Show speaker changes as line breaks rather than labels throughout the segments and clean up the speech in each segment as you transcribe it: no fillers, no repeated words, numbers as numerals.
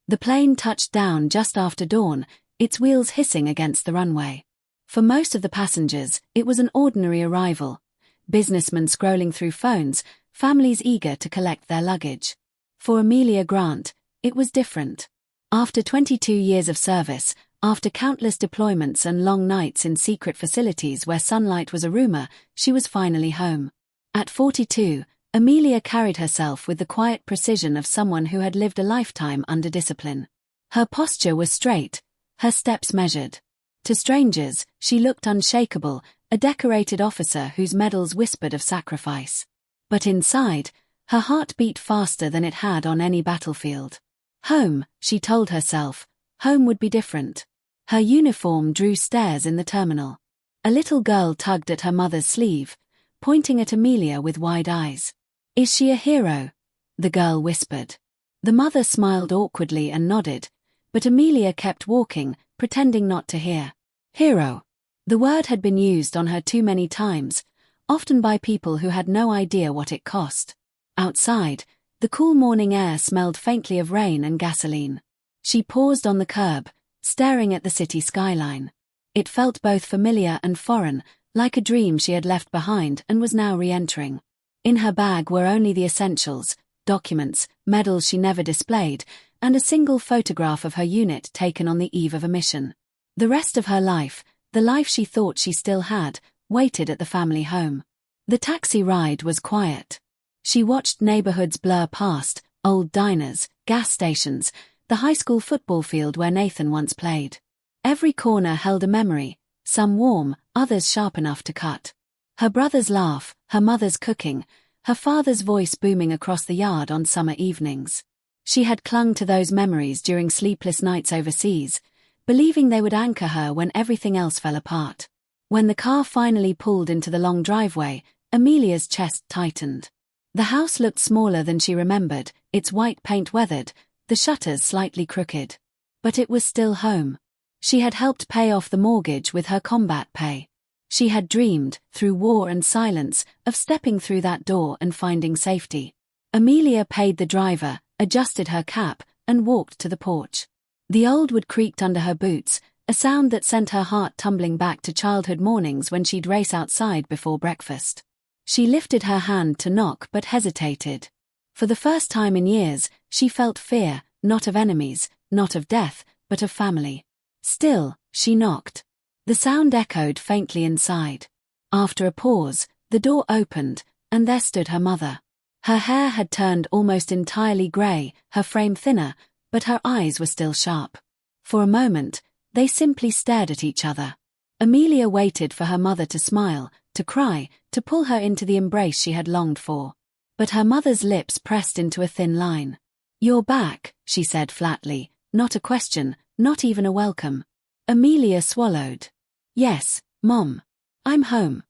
The plane touched down just after dawn, its wheels hissing against the runway. For most of the passengers, it was an ordinary arrival. Businessmen scrolling through phones, families eager to collect their luggage. For Amelia Grant, it was different. After 22 years of service, after countless deployments and long nights in secret facilities where sunlight was a rumor, she was finally home. At 42, Amelia carried herself with the quiet precision of someone who had lived a lifetime under discipline. Her posture was straight, her steps measured. To strangers, she looked unshakable, a decorated officer whose medals whispered of sacrifice. But inside, her heart beat faster than it had on any battlefield. Home, she told herself, home would be different. Her uniform drew stares in the terminal. A little girl tugged at her mother's sleeve, pointing at Amelia with wide eyes. "Is she a hero?" the girl whispered. The mother smiled awkwardly and nodded, but Amelia kept walking, pretending not to hear. Hero. The word had been used on her too many times, often by people who had no idea what it cost. Outside, the cool morning air smelled faintly of rain and gasoline. She paused on the curb, staring at the city skyline. It felt both familiar and foreign, like a dream she had left behind and was now re-entering. In her bag were only the essentials, documents, medals she never displayed, and a single photograph of her unit taken on the eve of a mission. The rest of her life, the life she thought she still had, waited at the family home. The taxi ride was quiet. She watched neighborhoods blur past, old diners, gas stations, the high school football field where Nathan once played. Every corner held a memory, some warm, others sharp enough to cut. Her brother's laugh, her mother's cooking, her father's voice booming across the yard on summer evenings. She had clung to those memories during sleepless nights overseas, believing they would anchor her when everything else fell apart. When the car finally pulled into the long driveway, Amelia's chest tightened. The house looked smaller than she remembered, its white paint weathered, the shutters slightly crooked. But it was still home. She had helped pay off the mortgage with her combat pay. She had dreamed, through war and silence, of stepping through that door and finding safety. Amelia paid the driver, adjusted her cap, and walked to the porch. The old wood creaked under her boots, a sound that sent her heart tumbling back to childhood mornings when she'd race outside before breakfast. She lifted her hand to knock but hesitated. For the first time in years, she felt fear, not of enemies, not of death, but of family. Still, she knocked. The sound echoed faintly inside. After a pause, the door opened, and there stood her mother. Her hair had turned almost entirely grey, her frame thinner, but her eyes were still sharp. For a moment, they simply stared at each other. Amelia waited for her mother to smile, to cry, to pull her into the embrace she had longed for. But her mother's lips pressed into a thin line. "You're back," she said flatly, not a question, not even a welcome. Amelia swallowed. "Yes, Mom. I'm home."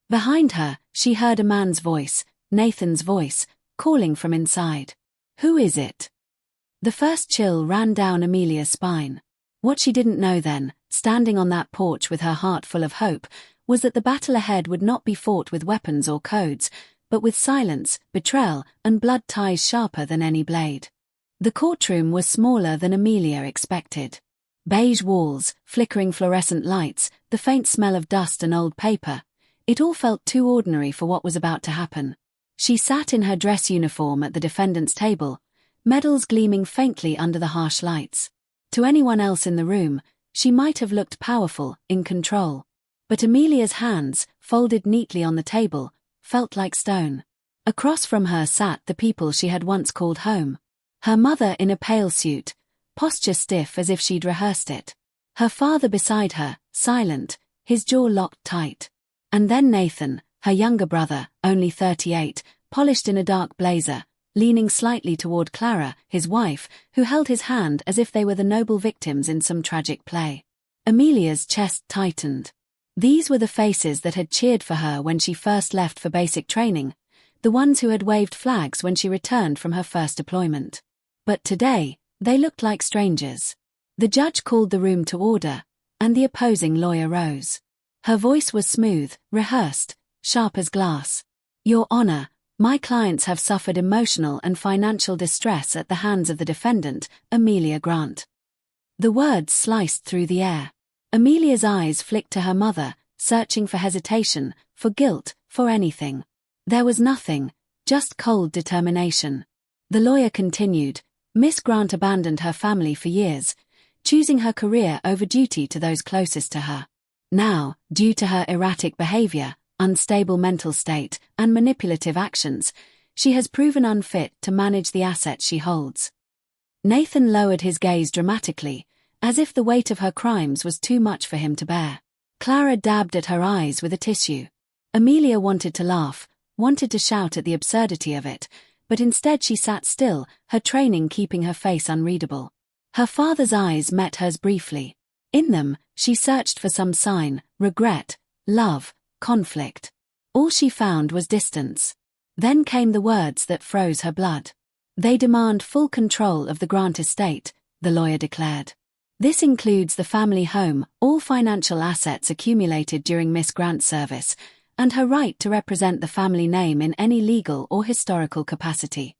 Behind her, she heard a man's voice, Nathan's voice, calling from inside. "Who is it?" The first chill ran down Amelia's spine. What she didn't know then, standing on that porch with her heart full of hope, was that the battle ahead would not be fought with weapons or codes, but with silence, betrayal, and blood ties sharper than any blade. The courtroom was smaller than Amelia expected. Beige walls, flickering fluorescent lights, the faint smell of dust and old paper. It all felt too ordinary for what was about to happen. She sat in her dress uniform at the defendant's table, medals gleaming faintly under the harsh lights. To anyone else in the room, she might have looked powerful, in control. But Amelia's hands, folded neatly on the table, felt like stone. Across from her sat the people she had once called home. Her mother in a pale suit, posture stiff as if she'd rehearsed it. Her father beside her, silent, his jaw locked tight. And then Nathan, her younger brother, only 38, polished in a dark blazer, leaning slightly toward Clara, his wife, who held his hand as if they were the noble victims in some tragic play. Amelia's chest tightened. These were the faces that had cheered for her when she first left for basic training, the ones who had waved flags when she returned from her first deployment. But today, they looked like strangers. The judge called the room to order, and the opposing lawyer rose. Her voice was smooth, rehearsed, sharp as glass. "Your Honor, My clients have suffered emotional and financial distress at the hands of the defendant, Amelia Grant. The words sliced through the air. Amelia's eyes flicked to her mother, searching for hesitation, for guilt, for anything. There was nothing, just cold determination. The lawyer continued, Miss Grant abandoned her family for years, choosing her career over duty to those closest to her. Now, due to her erratic behavior, unstable mental state, and manipulative actions, she has proven unfit to manage the assets she holds. Nathan lowered his gaze dramatically, as if the weight of her crimes was too much for him to bear. Clara dabbed at her eyes with a tissue. Amelia wanted to laugh, wanted to shout at the absurdity of it, but instead she sat still, her training keeping her face unreadable. Her father's eyes met hers briefly. In them, she searched for some sign, regret, love, conflict. All she found was distance. Then came the words that froze her blood. They demand full control of the Grant estate, the lawyer declared. This includes the family home, all financial assets accumulated during Miss Grant's service, and her right to represent the family name in any legal or historical capacity.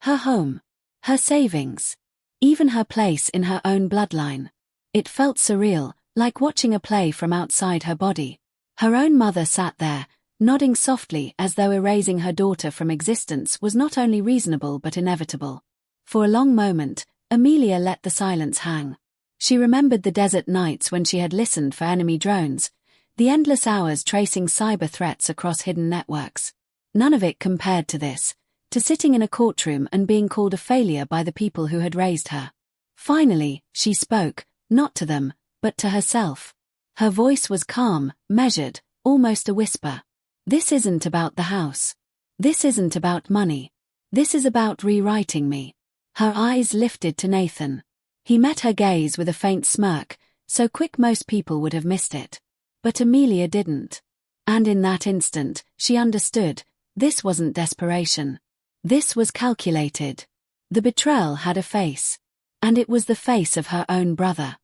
Her home, her savings, even her place in her own bloodline. It felt surreal, like watching a play from outside her body. Her own mother sat there, nodding softly as though erasing her daughter from existence was not only reasonable but inevitable. For a long moment, Amelia let the silence hang. She remembered the desert nights when she had listened for enemy drones, the endless hours tracing cyber threats across hidden networks. None of it compared to this, to sitting in a courtroom and being called a failure by the people who had raised her. Finally, she spoke, not to them, but to herself. Her voice was calm, measured, almost a whisper. This isn't about the house. This isn't about money. This is about rewriting me. Her eyes lifted to Nathan. He met her gaze with a faint smirk, so quick most people would have missed it. But Amelia didn't. And in that instant, she understood, this wasn't desperation. This was calculated. The betrayal had a face. And it was the face of her own brother.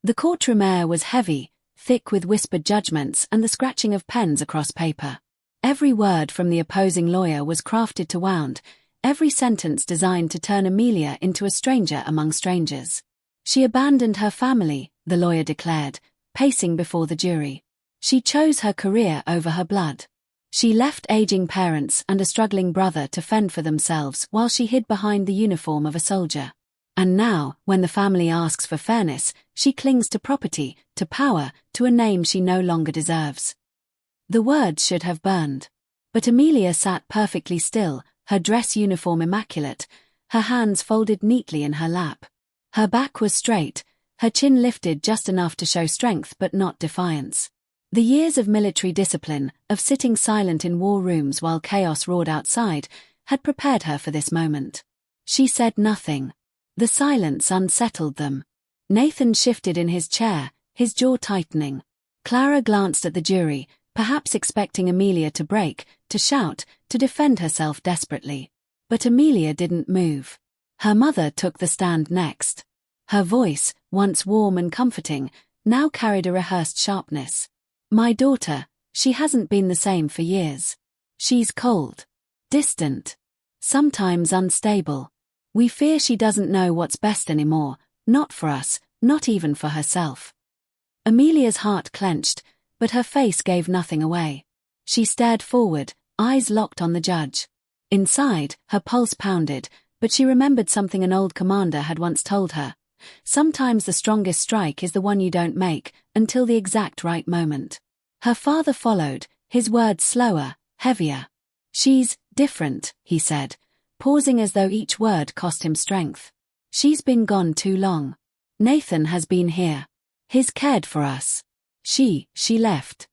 The courtroom air was heavy, thick with whispered judgments and the scratching of pens across paper. Every word from the opposing lawyer was crafted to wound, every sentence designed to turn Amelia into a stranger among strangers. She abandoned her family, the lawyer declared, pacing before the jury. She chose her career over her blood. She left aging parents and a struggling brother to fend for themselves while she hid behind the uniform of a soldier. And now, when the family asks for fairness, she clings to property, to power, to a name she no longer deserves. The words should have burned. But Amelia sat perfectly still, her dress uniform immaculate, her hands folded neatly in her lap. Her back was straight, her chin lifted just enough to show strength but not defiance. The years of military discipline, of sitting silent in war rooms while chaos roared outside, had prepared her for this moment. She said nothing. The silence unsettled them. Nathan shifted in his chair, his jaw tightening. Clara glanced at the jury, perhaps expecting Amelia to break, to shout, to defend herself desperately. But Amelia didn't move. Her mother took the stand next. Her voice, once warm and comforting, now carried a rehearsed sharpness. My daughter, she hasn't been the same for years. She's cold, distant, sometimes unstable. We fear she doesn't know what's best anymore, not for us, not even for herself. Amelia's heart clenched, but her face gave nothing away. She stared forward, eyes locked on the judge. Inside, her pulse pounded, but she remembered something an old commander had once told her. Sometimes the strongest strike is the one you don't make, until the exact right moment. Her father followed, his words slower, heavier. She's different, he said, pausing as though each word cost him strength. She's been gone too long. Nathan has been here. He's cared for us. She left.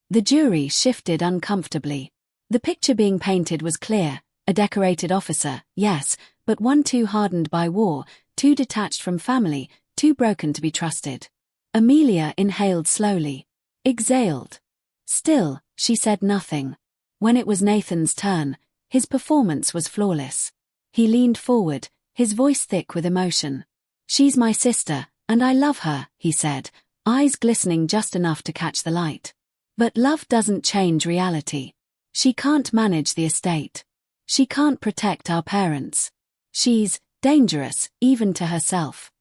The jury shifted uncomfortably. The picture being painted was clear, a decorated officer, yes, but one too hardened by war, too detached from family, too broken to be trusted. Amelia inhaled slowly. Exhaled. Still, she said nothing. When it was Nathan's turn, his performance was flawless. He leaned forward, his voice thick with emotion. She's my sister, and I love her, he said, eyes glistening just enough to catch the light. But love doesn't change reality. She can't manage the estate. She can't protect our parents. She's dangerous, even to herself.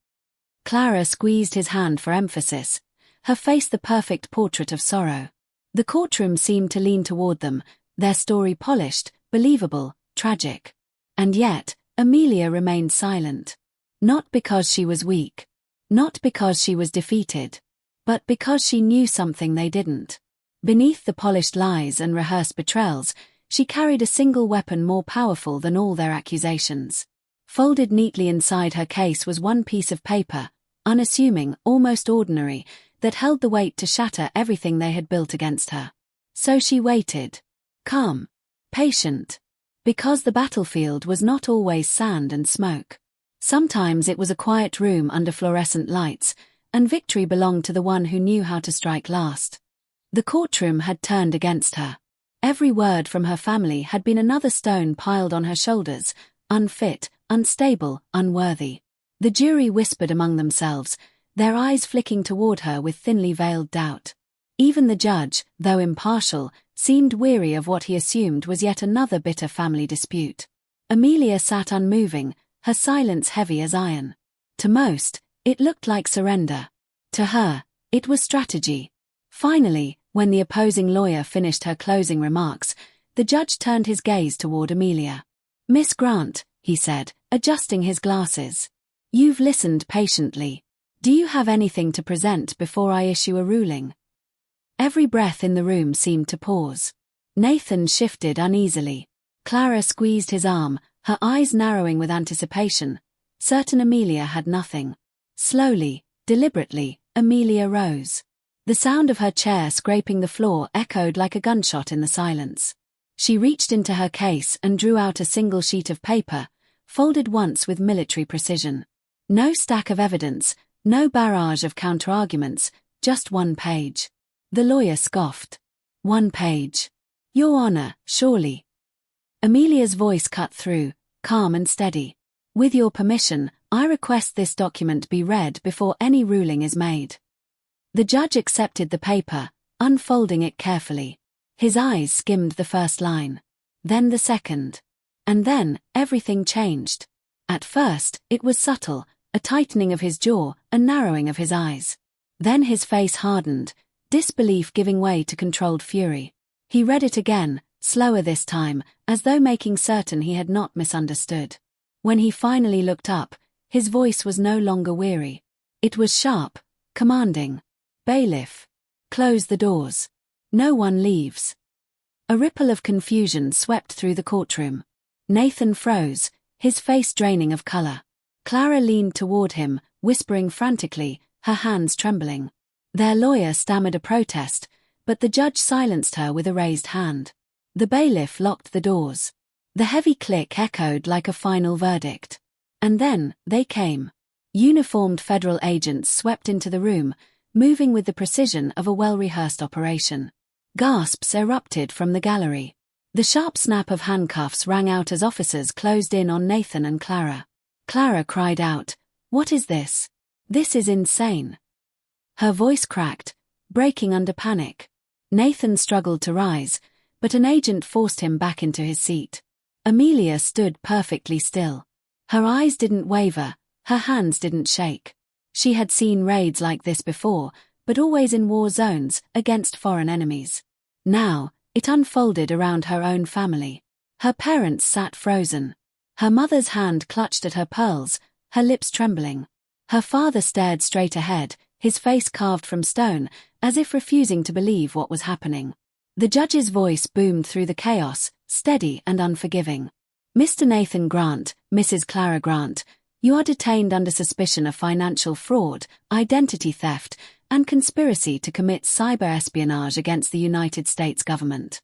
Clara squeezed his hand for emphasis, her face the perfect portrait of sorrow. The courtroom seemed to lean toward them, their story polished, believable, tragic. And yet, Amelia remained silent. Not because she was weak. Not because she was defeated. But because she knew something they didn't. Beneath the polished lies and rehearsed betrayals, she carried a single weapon more powerful than all their accusations. Folded neatly inside her case was one piece of paper, unassuming, almost ordinary, that held the weight to shatter everything they had built against her. So she waited. Calm. Patient. Because the battlefield was not always sand and smoke. Sometimes it was a quiet room under fluorescent lights, and victory belonged to the one who knew how to strike last. The courtroom had turned against her. Every word from her family had been another stone piled on her shoulders, unfit, unstable, unworthy. The jury whispered among themselves, their eyes flicking toward her with thinly veiled doubt. Even the judge, though impartial, seemed weary of what he assumed was yet another bitter family dispute. Amelia sat unmoving, her silence heavy as iron. To most, it looked like surrender. To her, it was strategy. Finally, when the opposing lawyer finished her closing remarks, the judge turned his gaze toward Amelia. "Miss Grant," he said, adjusting his glasses. "You've listened patiently. Do you have anything to present before I issue a ruling?" Every breath in the room seemed to pause. Nathan shifted uneasily. Clara squeezed his arm, her eyes narrowing with anticipation, certain Amelia had nothing. Slowly, deliberately, Amelia rose. The sound of her chair scraping the floor echoed like a gunshot in the silence. She reached into her case and drew out a single sheet of paper, folded once with military precision. No stack of evidence, no barrage of counterarguments, just one page. The lawyer scoffed. "One page. Your Honor, surely." Amelia's voice cut through, calm and steady. "With your permission, I request this document be read before any ruling is made." The judge accepted the paper, unfolding it carefully. His eyes skimmed the first line. Then the second. And then, everything changed. At first, it was subtle, a tightening of his jaw, a narrowing of his eyes. Then his face hardened, disbelief giving way to controlled fury. He read it again, slower this time, as though making certain he had not misunderstood. When he finally looked up, his voice was no longer weary. It was sharp, commanding. "Bailiff. Close the doors. No one leaves." A ripple of confusion swept through the courtroom. Nathan froze, his face draining of color. Clara leaned toward him, whispering frantically, her hands trembling. Their lawyer stammered a protest, but the judge silenced her with a raised hand. The bailiff locked the doors. The heavy click echoed like a final verdict. And then, they came. Uniformed federal agents swept into the room, moving with the precision of a well-rehearsed operation. Gasps erupted from the gallery. The sharp snap of handcuffs rang out as officers closed in on Nathan and Clara. Clara cried out, "What is this? This is insane." Her voice cracked, breaking under panic. Nathan struggled to rise, but an agent forced him back into his seat. Amelia stood perfectly still. Her eyes didn't waver, her hands didn't shake. She had seen raids like this before, but always in war zones, against foreign enemies. Now, it unfolded around her own family. Her parents sat frozen. Her mother's hand clutched at her pearls, her lips trembling. Her father stared straight ahead, his face carved from stone, as if refusing to believe what was happening. The judge's voice boomed through the chaos, steady and unforgiving. "Mr. Nathan Grant, Mrs. Clara Grant, you are detained under suspicion of financial fraud, identity theft, and conspiracy to commit cyber-espionage against the United States government."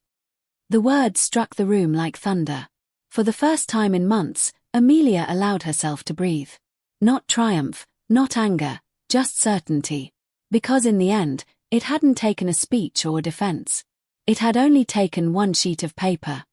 The words struck the room like thunder. For the first time in months, Amelia allowed herself to breathe. Not triumph, not anger, just certainty. Because in the end, it hadn't taken a speech or a defense. It had only taken one sheet of paper.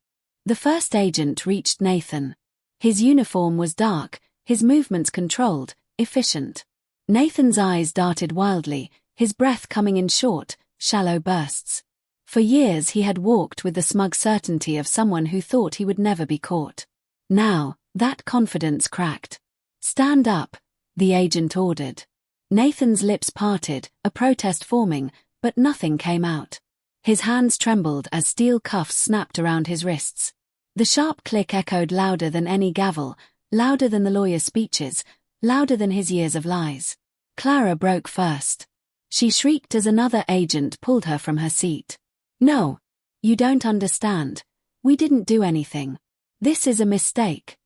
The first agent reached Nathan. His uniform was dark, his movements controlled, efficient. Nathan's eyes darted wildly, his breath coming in short, shallow bursts. For years he had walked with the smug certainty of someone who thought he would never be caught. Now, that confidence cracked. "Stand up," the agent ordered. Nathan's lips parted, a protest forming, but nothing came out. His hands trembled as steel cuffs snapped around his wrists. The sharp click echoed louder than any gavel, louder than the lawyer's speeches, louder than his years of lies. Clara broke first. She shrieked as another agent pulled her from her seat. "No. You don't understand. We didn't do anything. This is a mistake."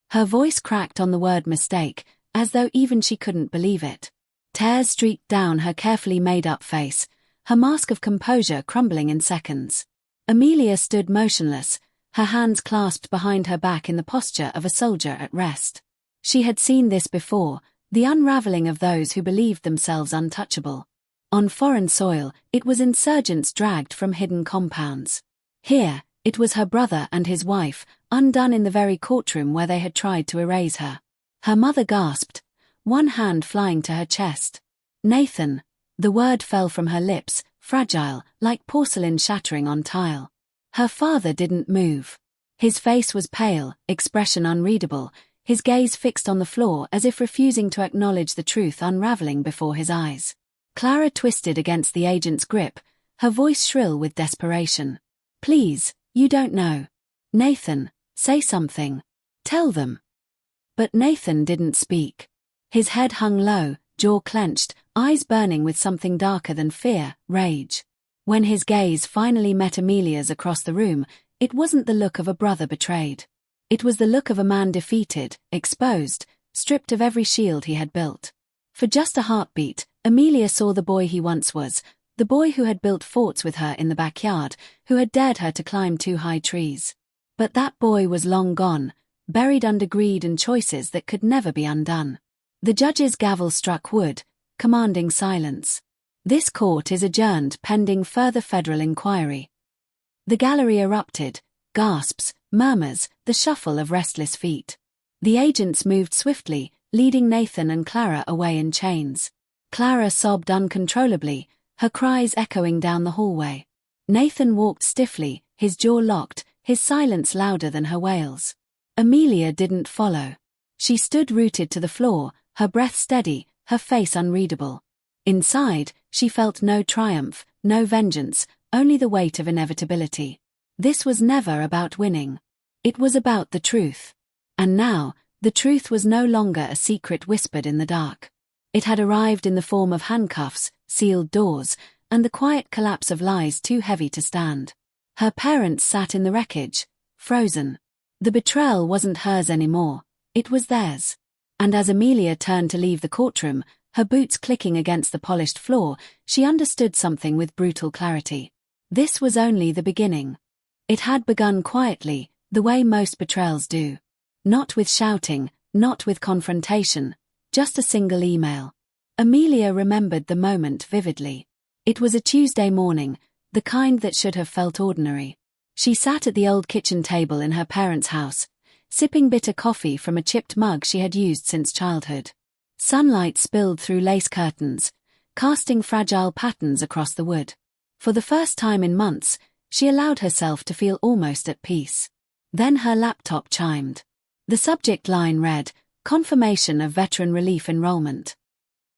Her voice cracked on the word mistake, as though even she couldn't believe it. Tears streaked down her carefully made-up face, her mask of composure crumbling in seconds. Amelia stood motionless, her hands clasped behind her back in the posture of a soldier at rest. She had seen this before, the unraveling of those who believed themselves untouchable. On foreign soil, it was insurgents dragged from hidden compounds. Here, it was her brother and his wife, undone in the very courtroom where they had tried to erase her. Her mother gasped, one hand flying to her chest. "Nathan," the word fell from her lips, fragile, like porcelain shattering on tile. Her father didn't move. His face was pale, expression unreadable, his gaze fixed on the floor as if refusing to acknowledge the truth unraveling before his eyes. Clara twisted against the agent's grip, her voice shrill with desperation. "Please, you don't know. Nathan, say something. Tell them." But Nathan didn't speak. His head hung low, jaw clenched, eyes burning with something darker than fear, rage. When his gaze finally met Amelia's across the room, it wasn't the look of a brother betrayed. It was the look of a man defeated, exposed, stripped of every shield he had built. For just a heartbeat, Amelia saw the boy he once was, the boy who had built forts with her in the backyard, who had dared her to climb too high trees. But that boy was long gone, buried under greed and choices that could never be undone. The judge's gavel struck wood, commanding silence. "This court is adjourned pending further federal inquiry." The gallery erupted, gasps, murmurs, the shuffle of restless feet. The agents moved swiftly, leading Nathan and Clara away in chains. Clara sobbed uncontrollably, her cries echoing down the hallway. Nathan walked stiffly, his jaw locked, his silence louder than her wails. Amelia didn't follow. She stood rooted to the floor, her breath steady, her face unreadable. Inside, she felt no triumph, no vengeance, only the weight of inevitability. This was never about winning. It was about the truth. And now, the truth was no longer a secret whispered in the dark. It had arrived in the form of handcuffs, sealed doors, and the quiet collapse of lies too heavy to stand. Her parents sat in the wreckage, frozen. The betrayal wasn't hers anymore, it was theirs. And as Amelia turned to leave the courtroom, her boots clicking against the polished floor, she understood something with brutal clarity. This was only the beginning. It had begun quietly, the way most betrayals do. Not with shouting, not with confrontation, just a single email. Amelia remembered the moment vividly. It was a Tuesday morning, the kind that should have felt ordinary. She sat at the old kitchen table in her parents' house, sipping bitter coffee from a chipped mug she had used since childhood. Sunlight spilled through lace curtains, casting fragile patterns across the wood. For the first time in months, she allowed herself to feel almost at peace. Then her laptop chimed. The subject line read, "Confirmation of Veteran Relief Enrollment."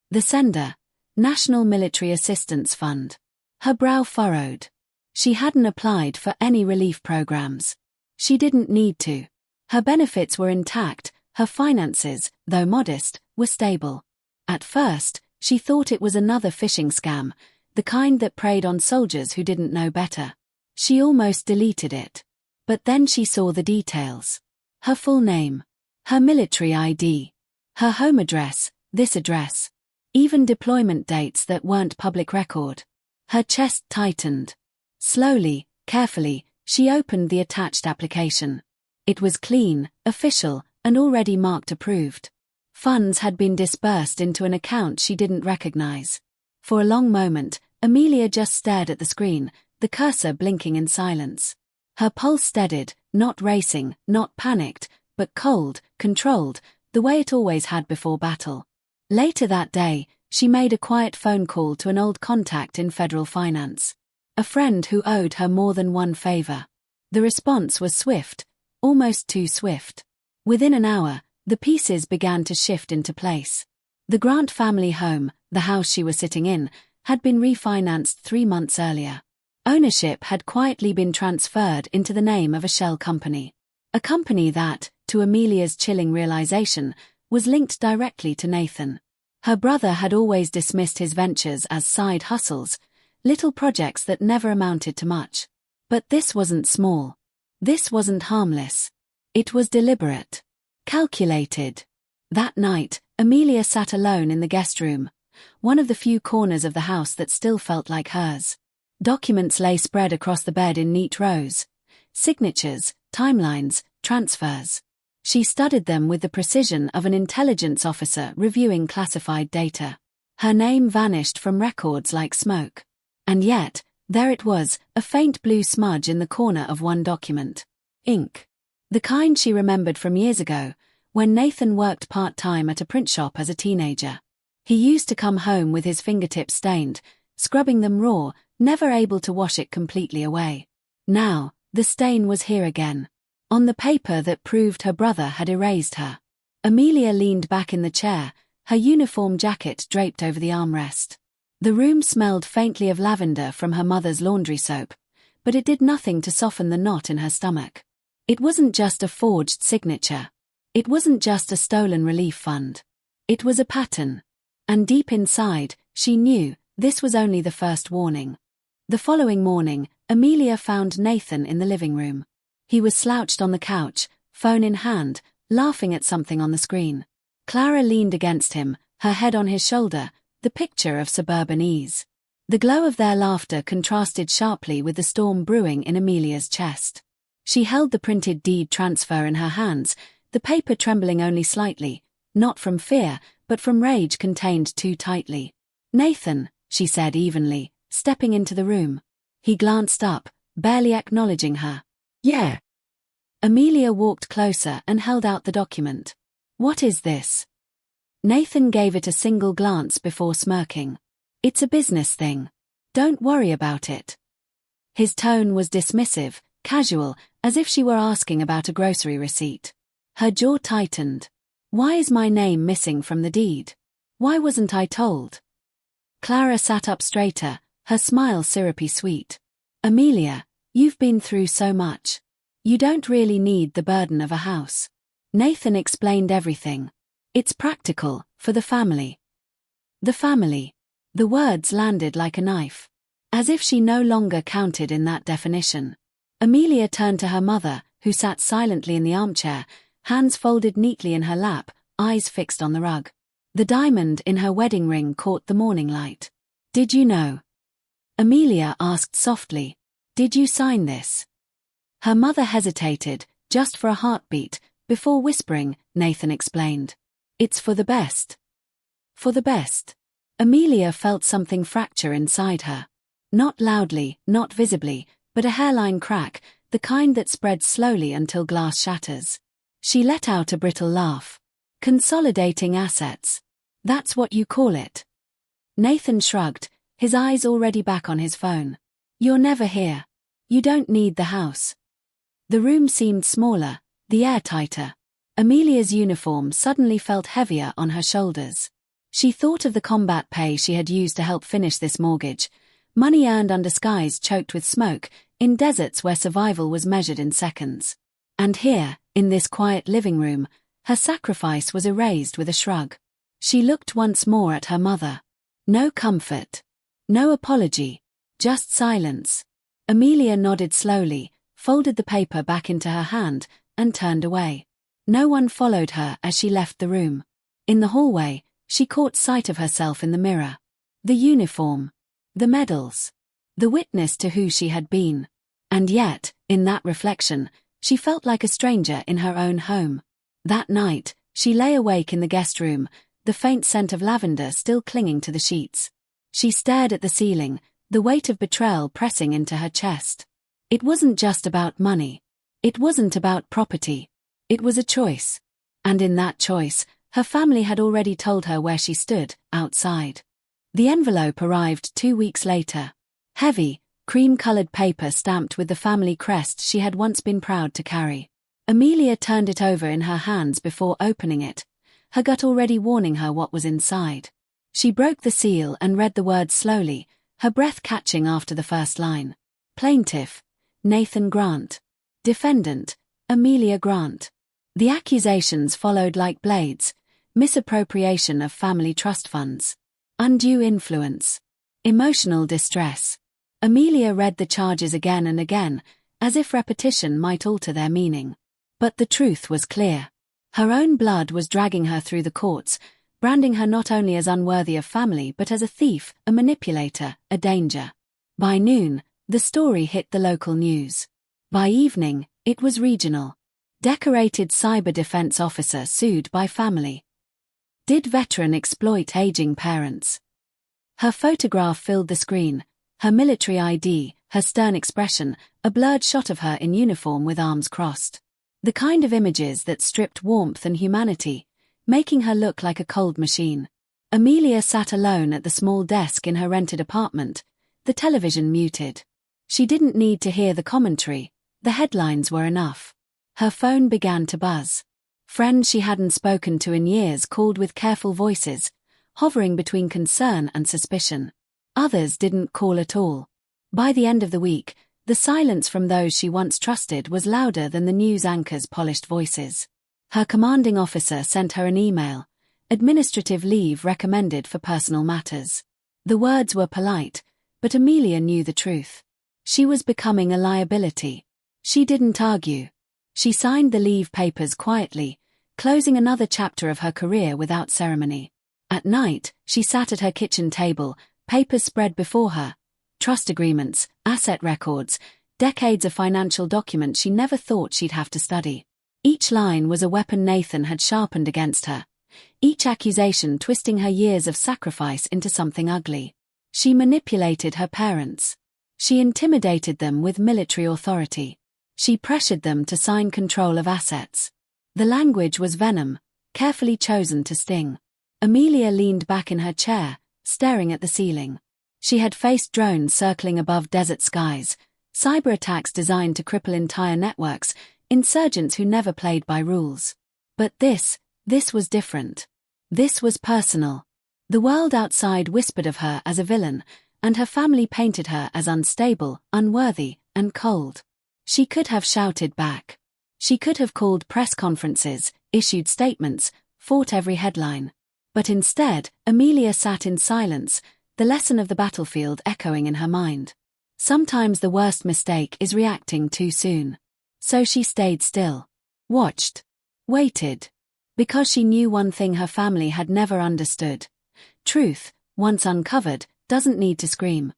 The sender, National Military Assistance Fund. Her brow furrowed. She hadn't applied for any relief programs. She didn't need to. Her benefits were intact, her finances, though modest, were stable. At first, she thought it was another phishing scam, the kind that preyed on soldiers who didn't know better. She almost deleted it. But then she saw the details. Her full name. Her military ID. Her home address, this address. Even deployment dates that weren't public record. Her chest tightened. Slowly, carefully, she opened the attached application. It was clean, official, and already marked approved. Funds had been disbursed into an account she didn't recognize. For a long moment, Amelia just stared at the screen, the cursor blinking in silence. Her pulse steadied, not racing, not panicked, but cold, controlled, the way it always had before battle. Later that day, she made a quiet phone call to an old contact in federal finance. A friend who owed her more than one favor. The response was swift, almost too swift. Within an hour, the pieces began to shift into place. The Grant family home, the house she was sitting in, had been refinanced 3 months earlier. Ownership had quietly been transferred into the name of a shell company. A company that, to Amelia's chilling realization, was linked directly to Nathan. Her brother had always dismissed his ventures as side hustles, little projects that never amounted to much. But this wasn't small. This wasn't harmless. It was deliberate. Calculated. That night, Amelia sat alone in the guest room, one of the few corners of the house that still felt like hers. Documents lay spread across the bed in neat rows. Signatures, timelines, transfers. She studied them with the precision of an intelligence officer reviewing classified data. Her name vanished from records like smoke. And yet, there it was, a faint blue smudge in the corner of one document. Ink. The kind she remembered from years ago, when Nathan worked part-time at a print shop as a teenager. He used to come home with his fingertips stained, scrubbing them raw, never able to wash it completely away. Now, the stain was here again. On the paper that proved her brother had erased her. Amelia leaned back in the chair, her uniform jacket draped over the armrest. The room smelled faintly of lavender from her mother's laundry soap, but it did nothing to soften the knot in her stomach. It wasn't just a forged signature. It wasn't just a stolen relief fund. It was a pattern. And deep inside, she knew, this was only the first warning. The following morning, Amelia found Nathan in the living room. He was slouched on the couch, phone in hand, laughing at something on the screen. Clara leaned against him, her head on his shoulder, the picture of suburban ease. The glow of their laughter contrasted sharply with the storm brewing in Amelia's chest. She held the printed deed transfer in her hands, the paper trembling only slightly, not from fear, but from rage contained too tightly. "Nathan," she said evenly, stepping into the room. He glanced up, barely acknowledging her. "Yeah." Amelia walked closer and held out the document. "What is this?" Nathan gave it a single glance before smirking. "It's a business thing. Don't worry about it." His tone was dismissive, casual, as if she were asking about a grocery receipt. Her jaw tightened. "Why is my name missing from the deed? Why wasn't I told?" Clara sat up straighter, her smile syrupy sweet. "Amelia, you've been through so much. You don't really need the burden of a house." Nathan explained everything. "It's practical, for the family." The family. The words landed like a knife. As if she no longer counted in that definition. Amelia turned to her mother, who sat silently in the armchair, hands folded neatly in her lap, eyes fixed on the rug. The diamond in her wedding ring caught the morning light. "Did you know?" Amelia asked softly. "Did you sign this?" Her mother hesitated, just for a heartbeat, before whispering, Nathan explained. "It's for the best." For the best. Amelia felt something fracture inside her. Not loudly, not visibly, but a hairline crack, the kind that spreads slowly until glass shatters. She let out a brittle laugh. "Consolidating assets. That's what you call it." Nathan shrugged, his eyes already back on his phone. "You're never here. You don't need the house." The room seemed smaller, the air tighter. Amelia's uniform suddenly felt heavier on her shoulders. She thought of the combat pay she had used to help finish this mortgage, money earned under skies choked with smoke, in deserts where survival was measured in seconds. And here, in this quiet living room, her sacrifice was erased with a shrug. She looked once more at her mother. No comfort. No apology. Just silence. Amelia nodded slowly, folded the paper back into her hand, and turned away. No one followed her as she left the room. In the hallway, she caught sight of herself in the mirror. The uniform. The medals. The witness to who she had been. And yet, in that reflection, she felt like a stranger in her own home. That night, she lay awake in the guest room, the faint scent of lavender still clinging to the sheets. She stared at the ceiling, the weight of betrayal pressing into her chest. It wasn't just about money. It wasn't about property. It was a choice. And in that choice, her family had already told her where she stood, outside. The envelope arrived 2 weeks later. Heavy, cream-colored paper stamped with the family crest she had once been proud to carry. Amelia turned it over in her hands before opening it, her gut already warning her what was inside. She broke the seal and read the words slowly, her breath catching after the first line. Plaintiff, Nathan Grant. Defendant, Amelia Grant. The accusations followed like blades: misappropriation of family trust funds, undue influence, emotional distress. Amelia read the charges again and again, as if repetition might alter their meaning. But the truth was clear. Her own blood was dragging her through the courts, branding her not only as unworthy of family but as a thief, a manipulator, a danger. By noon, the story hit the local news. By evening, it was regional. Decorated cyber defense officer sued by family. Did veteran exploit aging parents? Her photograph filled the screen, her military ID, her stern expression, a blurred shot of her in uniform with arms crossed. The kind of images that stripped warmth and humanity, making her look like a cold machine. Amelia sat alone at the small desk in her rented apartment, the television muted. She didn't need to hear the commentary, the headlines were enough. Her phone began to buzz. Friends she hadn't spoken to in years called with careful voices, hovering between concern and suspicion. Others didn't call at all. By the end of the week, the silence from those she once trusted was louder than the news anchor's polished voices. Her commanding officer sent her an email: administrative leave recommended for personal matters. The words were polite, but Amelia knew the truth. She was becoming a liability. She didn't argue. She signed the leave papers quietly, closing another chapter of her career without ceremony. At night, she sat at her kitchen table, papers spread before her. Trust agreements, asset records, decades of financial documents she never thought she'd have to study. Each line was a weapon Nathan had sharpened against her, each accusation twisting her years of sacrifice into something ugly. She manipulated her parents. She intimidated them with military authority. She pressured them to sign control of assets. The language was venom, carefully chosen to sting. Amelia leaned back in her chair, staring at the ceiling. She had faced drones circling above desert skies, cyber attacks designed to cripple entire networks, insurgents who never played by rules. But this was different. This was personal. The world outside whispered of her as a villain, and her family painted her as unstable, unworthy, and cold. She could have shouted back. She could have called press conferences, issued statements, fought every headline. But instead, Amelia sat in silence, the lesson of the battlefield echoing in her mind. Sometimes the worst mistake is reacting too soon. So she stayed still. Watched. Waited. Because she knew one thing her family had never understood. Truth, once uncovered, doesn't need to scream.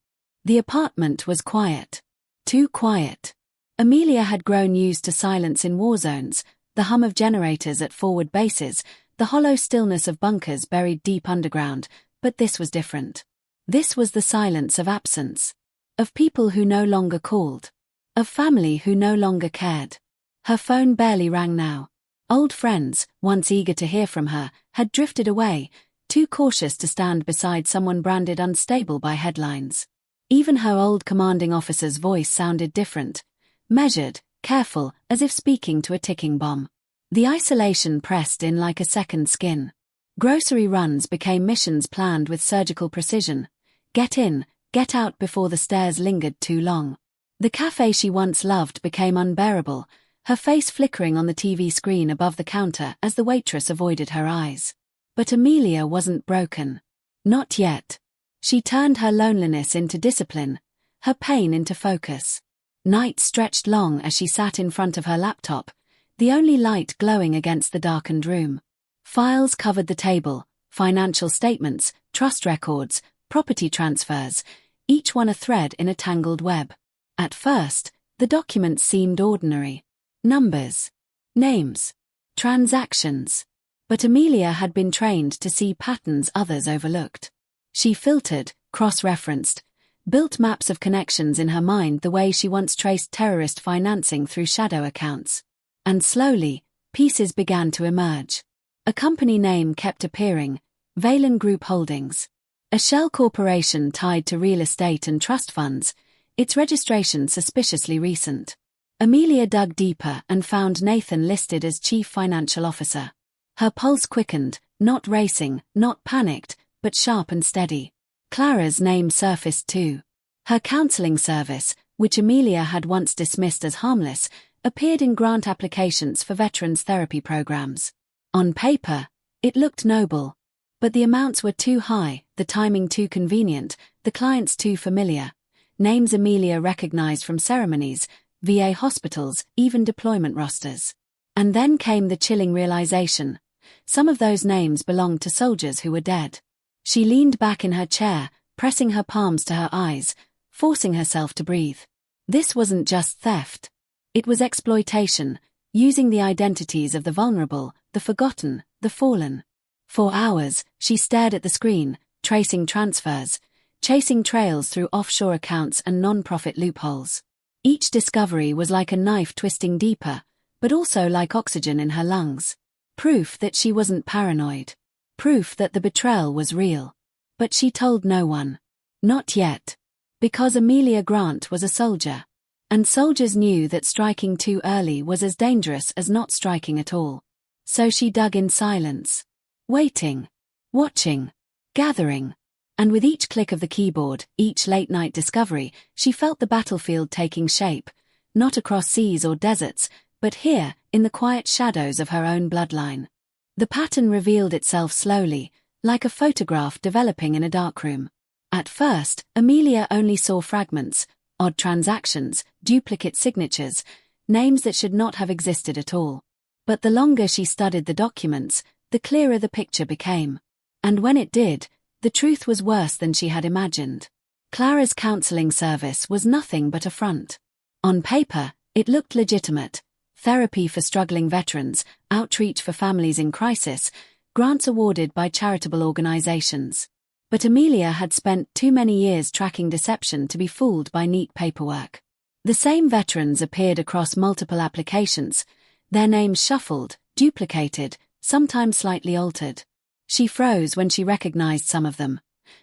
The apartment was quiet. Too quiet. Amelia had grown used to silence in war zones, the hum of generators at forward bases, the hollow stillness of bunkers buried deep underground, but this was different. This was the silence of absence. Of people who no longer called. Of family who no longer cared. Her phone barely rang now. Old friends, once eager to hear from her, had drifted away, too cautious to stand beside someone branded unstable by headlines. Even her old commanding officer's voice sounded different. Measured, careful, as if speaking to a ticking bomb. The isolation pressed in like a second skin. Grocery runs became missions planned with surgical precision. Get in, get out before the stairs lingered too long. The cafe she once loved became unbearable, her face flickering on the TV screen above the counter as the waitress avoided her eyes. But Amelia wasn't broken. Not yet. She turned her loneliness into discipline, her pain into focus. Nights stretched long as she sat in front of her laptop, the only light glowing against the darkened room. Files covered the table, financial statements, trust records, property transfers, each one a thread in a tangled web. At first, the documents seemed ordinary. Numbers. Names. Transactions. But Amelia had been trained to see patterns others overlooked. She filtered, cross-referenced, built maps of connections in her mind the way she once traced terrorist financing through shadow accounts. And slowly, pieces began to emerge. A company name kept appearing, Valen Group Holdings. A shell corporation tied to real estate and trust funds, its registration suspiciously recent. Amelia dug deeper and found Nathan listed as Chief Financial Officer. Her pulse quickened, not racing, not panicked, but sharp and steady. Clara's name surfaced too. Her counseling service, which Amelia had once dismissed as harmless, appeared in grant applications for veterans therapy programs. On paper, it looked noble. But the amounts were too high, the timing too convenient, the clients too familiar. Names Amelia recognized from ceremonies, VA hospitals, even deployment rosters. And then came the chilling realization. Some of those names belonged to soldiers who were dead. She leaned back in her chair, pressing her palms to her eyes, forcing herself to breathe. This wasn't just theft. It was exploitation, using the identities of the vulnerable, the forgotten, the fallen. For hours, she stared at the screen, tracing transfers, chasing trails through offshore accounts and non-profit loopholes. Each discovery was like a knife twisting deeper, but also like oxygen in her lungs. Proof that she wasn't paranoid. Proof that the betrayal was real. But she told no one. Not yet. Because Amelia Grant was a soldier. And soldiers knew that striking too early was as dangerous as not striking at all. So she dug in silence. Waiting. Watching. Gathering. And with each click of the keyboard, each late-night discovery, she felt the battlefield taking shape, not across seas or deserts, but here, in the quiet shadows of her own bloodline. The pattern revealed itself slowly, like a photograph developing in a darkroom. At first, Amelia only saw fragments, odd transactions, duplicate signatures, names that should not have existed at all. But the longer she studied the documents, the clearer the picture became. And when it did, the truth was worse than she had imagined. Clara's counseling service was nothing but a front. On paper, it looked legitimate. Therapy for struggling veterans, outreach for families in crisis, grants awarded by charitable organizations. But Amelia had spent too many years tracking deception to be fooled by neat paperwork. The same veterans appeared across multiple applications, their names shuffled, duplicated, sometimes slightly altered. She froze when she recognized some of them.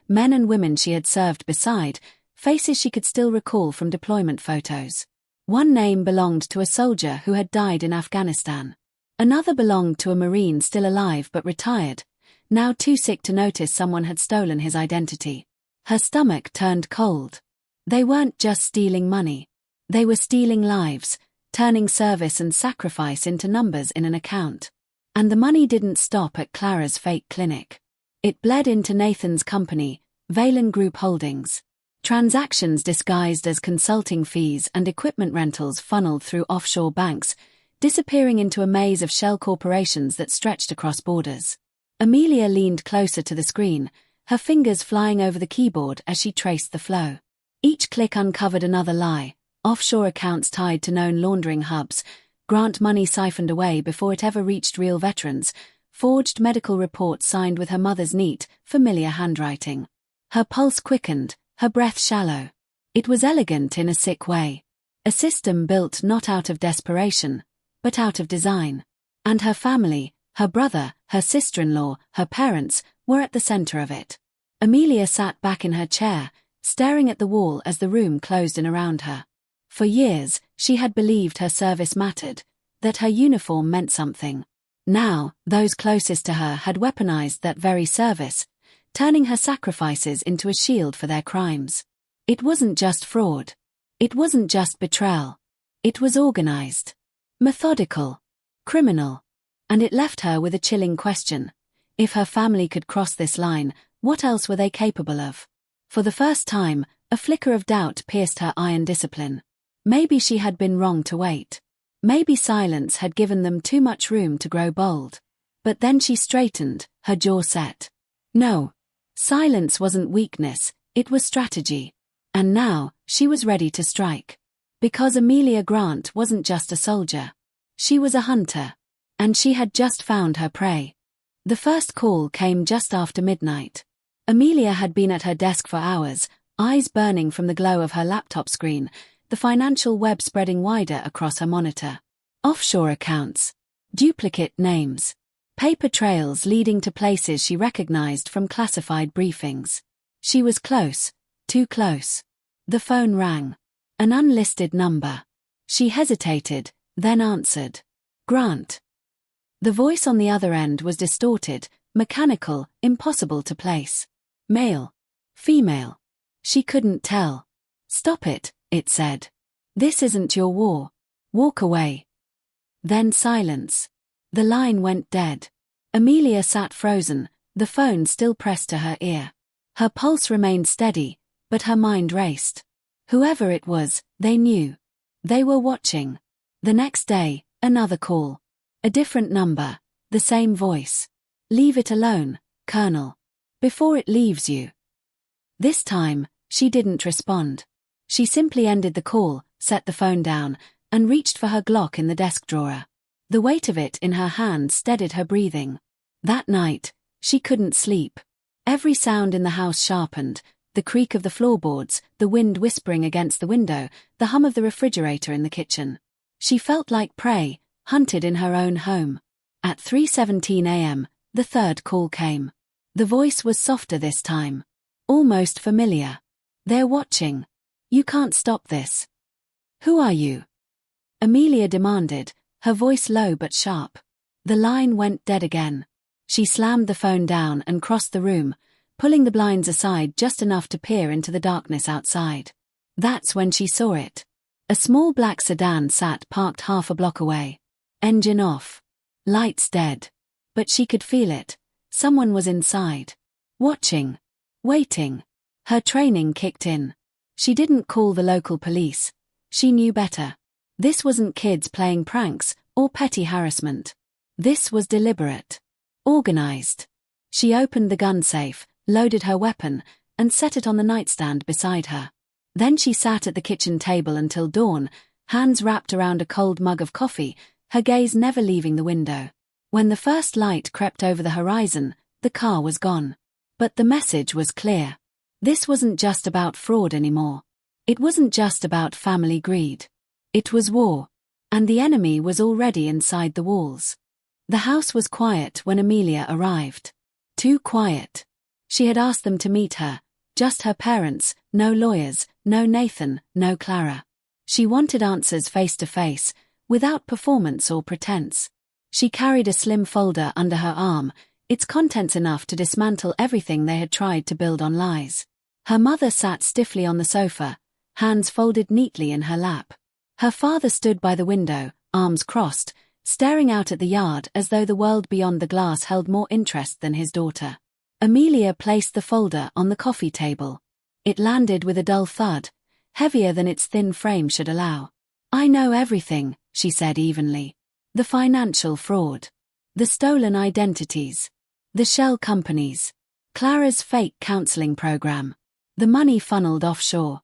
Men and women she had served beside, faces she could still recall from deployment photos. One name belonged to a soldier who had died in Afghanistan. Another belonged to a Marine still alive but retired, now too sick to notice someone had stolen his identity. Her stomach turned cold. They weren't just stealing money. They were stealing lives, turning service and sacrifice into numbers in an account. And the money didn't stop at Clara's fake clinic. It bled into Nathan's company, Valen Group Holdings. Transactions disguised as consulting fees and equipment rentals funneled through offshore banks, disappearing into a maze of shell corporations that stretched across borders. Amelia leaned closer to the screen, her fingers flying over the keyboard as she traced the flow. Each click uncovered another lie, offshore accounts tied to known laundering hubs, grant money siphoned away before it ever reached real veterans, forged medical reports signed with her mother's neat, familiar handwriting. Her pulse quickened, her breath shallow. It was elegant in a sick way. A system built not out of desperation, but out of design. And her family, her brother, her sister-in-law, her parents, were at the center of it. Amelia sat back in her chair, staring at the wall as the room closed in around her. For years, she had believed her service mattered, that her uniform meant something. Now, those closest to her had weaponized that very service, turning her sacrifices into a shield for their crimes. It wasn't just fraud. It wasn't just betrayal. It was organized, methodical, criminal. And it left her with a chilling question. If her family could cross this line, what else were they capable of? For the first time, a flicker of doubt pierced her iron discipline. Maybe she had been wrong to wait. Maybe silence had given them too much room to grow bold. But then she straightened, her jaw set. No. Silence wasn't weakness, it was strategy. And now, she was ready to strike. Because Amelia Grant wasn't just a soldier. She was a hunter. And she had just found her prey. The first call came just after midnight. Amelia had been at her desk for hours, eyes burning from the glow of her laptop screen, the financial web spreading wider across her monitor. Offshore accounts. Duplicate names. Paper trails leading to places she recognized from classified briefings. She was close. Too close. The phone rang. An unlisted number. She hesitated, then answered. Grant. The voice on the other end was distorted, mechanical, impossible to place. Male. Female. She couldn't tell. Stop it, it said. This isn't your war. Walk away. Then silence. The line went dead. Amelia sat frozen, the phone still pressed to her ear. Her pulse remained steady, but her mind raced. Whoever it was, they knew. They were watching. The next day, another call. A different number, the same voice. Leave it alone, Colonel. Before it leaves you. This time, she didn't respond. She simply ended the call, set the phone down, and reached for her Glock in the desk drawer. The weight of it in her hand steadied her breathing. That night, she couldn't sleep. Every sound in the house sharpened, the creak of the floorboards, the wind whispering against the window, the hum of the refrigerator in the kitchen. She felt like prey, hunted in her own home. At 3:17 a.m., the third call came. The voice was softer this time. Almost familiar. They're watching. You can't stop this. Who are you? Amelia demanded, her voice low but sharp. The line went dead again. She slammed the phone down and crossed the room, pulling the blinds aside just enough to peer into the darkness outside. That's when she saw it. A small black sedan sat parked half a block away. Engine off. Lights dead. But she could feel it. Someone was inside. Watching. Waiting. Her training kicked in. She didn't call the local police. She knew better. This wasn't kids playing pranks or petty harassment. This was deliberate. Organized. She opened the gun safe, loaded her weapon, and set it on the nightstand beside her. Then she sat at the kitchen table until dawn, hands wrapped around a cold mug of coffee, her gaze never leaving the window. When the first light crept over the horizon, the car was gone. But the message was clear. This wasn't just about fraud anymore. It wasn't just about family greed. It was war. And the enemy was already inside the walls. The house was quiet when Amelia arrived. Too quiet. She had asked them to meet her, just her parents, no lawyers, no Nathan, no Clara. She wanted answers face to face, without performance or pretense. She carried a slim folder under her arm, its contents enough to dismantle everything they had tried to build on lies. Her mother sat stiffly on the sofa, hands folded neatly in her lap. Her father stood by the window, arms crossed, staring out at the yard as though the world beyond the glass held more interest than his daughter. Amelia placed the folder on the coffee table. It landed with a dull thud, heavier than its thin frame should allow. I know everything, she said evenly. The financial fraud. The stolen identities. The shell companies. Clara's fake counseling program. The money funneled offshore.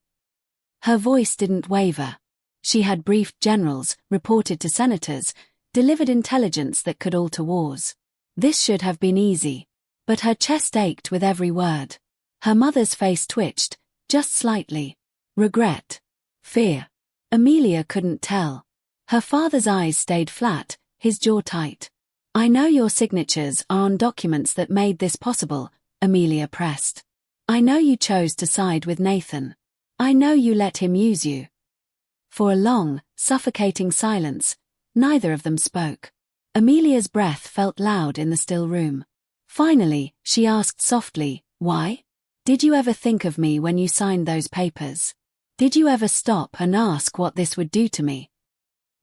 Her voice didn't waver. She had briefed generals, reported to senators, delivered intelligence that could alter wars. This should have been easy. But her chest ached with every word. Her mother's face twitched, just slightly. Regret. Fear. Amelia couldn't tell. Her father's eyes stayed flat, his jaw tight. I know your signatures are on documents that made this possible, Amelia pressed. I know you chose to side with Nathan. I know you let him use you. For a long, suffocating silence, neither of them spoke. Amelia's breath felt loud in the still room. Finally, she asked softly, why? Did you ever think of me when you signed those papers? Did you ever stop and ask what this would do to me?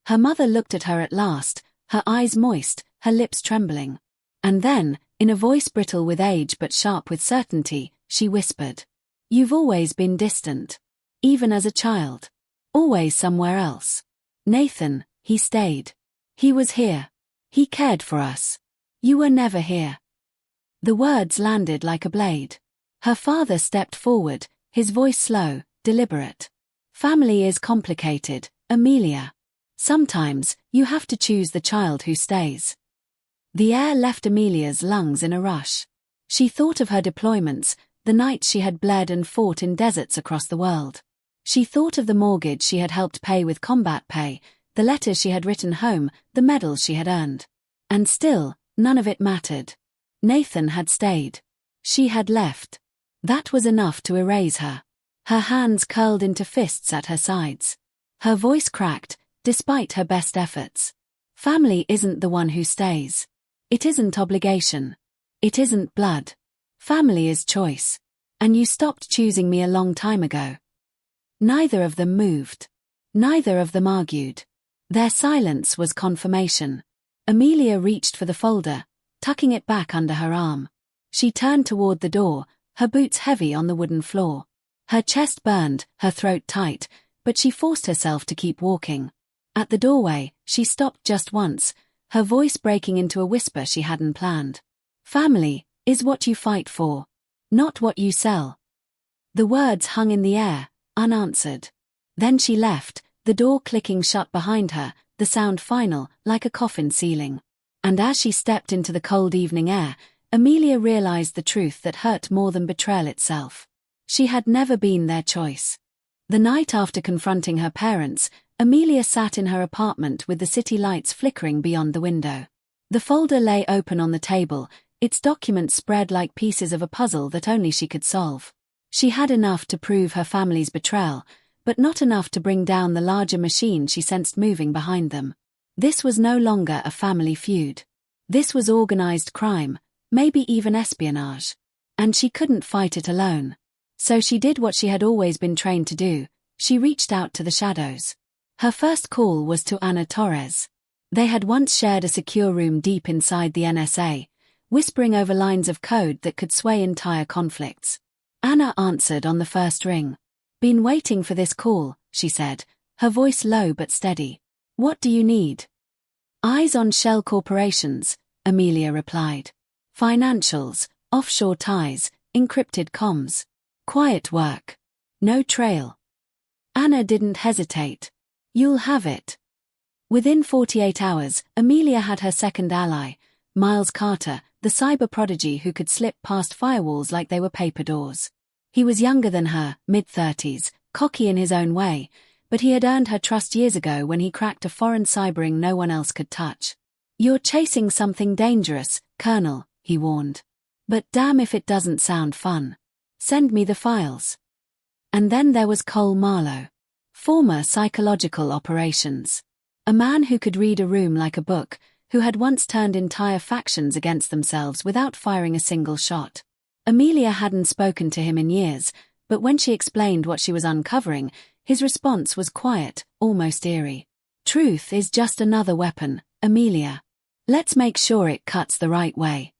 Her mother looked at her at last, her eyes moist, her lips trembling. And then, in a voice brittle with age but sharp with certainty, she whispered. You've always been distant. Even as a child. Always somewhere else. Nathan, he stayed. He was here. He cared for us. You were never here. The words landed like a blade. Her father stepped forward, his voice slow, deliberate. Family is complicated, Amelia. Sometimes, you have to choose the child who stays. The air left Amelia's lungs in a rush. She thought of her deployments, the nights she had bled and fought in deserts across the world. She thought of the mortgage she had helped pay with combat pay, the letters she had written home, the medals she had earned. And still, none of it mattered. Nathan had stayed. She had left. That was enough to erase her. Her hands curled into fists at her sides. Her voice cracked, despite her best efforts. Family isn't the one who stays. It isn't obligation. It isn't blood. Family is choice. And you stopped choosing me a long time ago. Neither of them moved. Neither of them argued. Their silence was confirmation. Amelia reached for the folder, tucking it back under her arm. She turned toward the door, her boots heavy on the wooden floor. Her chest burned, her throat tight, but she forced herself to keep walking. At the doorway, she stopped just once, her voice breaking into a whisper she hadn't planned. Family is what you fight for, not what you sell. The words hung in the air, unanswered. Then she left, the door clicking shut behind her, the sound final, like a coffin ceiling. And as she stepped into the cold evening air, Amelia realized the truth that hurt more than betrayal itself. She had never been their choice. The night after confronting her parents, Amelia sat in her apartment with the city lights flickering beyond the window. The folder lay open on the table, its documents spread like pieces of a puzzle that only she could solve. She had enough to prove her family's betrayal, but not enough to bring down the larger machine she sensed moving behind them. This was no longer a family feud. This was organized crime, maybe even espionage. And she couldn't fight it alone. So she did what she had always been trained to do, she reached out to the shadows. Her first call was to Ana Torres. They had once shared a secure room deep inside the NSA, whispering over lines of code that could sway entire conflicts. Ana answered on the first ring. Been waiting for this call, she said, her voice low but steady. What do you need? Eyes on shell corporations, Amelia replied. Financials, offshore ties, encrypted comms. Quiet work. No trail. Ana didn't hesitate. You'll have it. Within 48 hours, Amelia had her second ally, Miles Carter, the cyber prodigy who could slip past firewalls like they were paper doors. He was younger than her, mid-30s, cocky in his own way, but he had earned her trust years ago when he cracked a foreign cybering no one else could touch. You're chasing something dangerous, Colonel, he warned. But damn if it doesn't sound fun. Send me the files. And then there was Cole Marlowe. Former psychological operations. A man who could read a room like a book, who had once turned entire factions against themselves without firing a single shot. Amelia hadn't spoken to him in years, but when she explained what she was uncovering, his response was quiet, almost eerie. Truth is just another weapon, Amelia. Let's make sure it cuts the right way.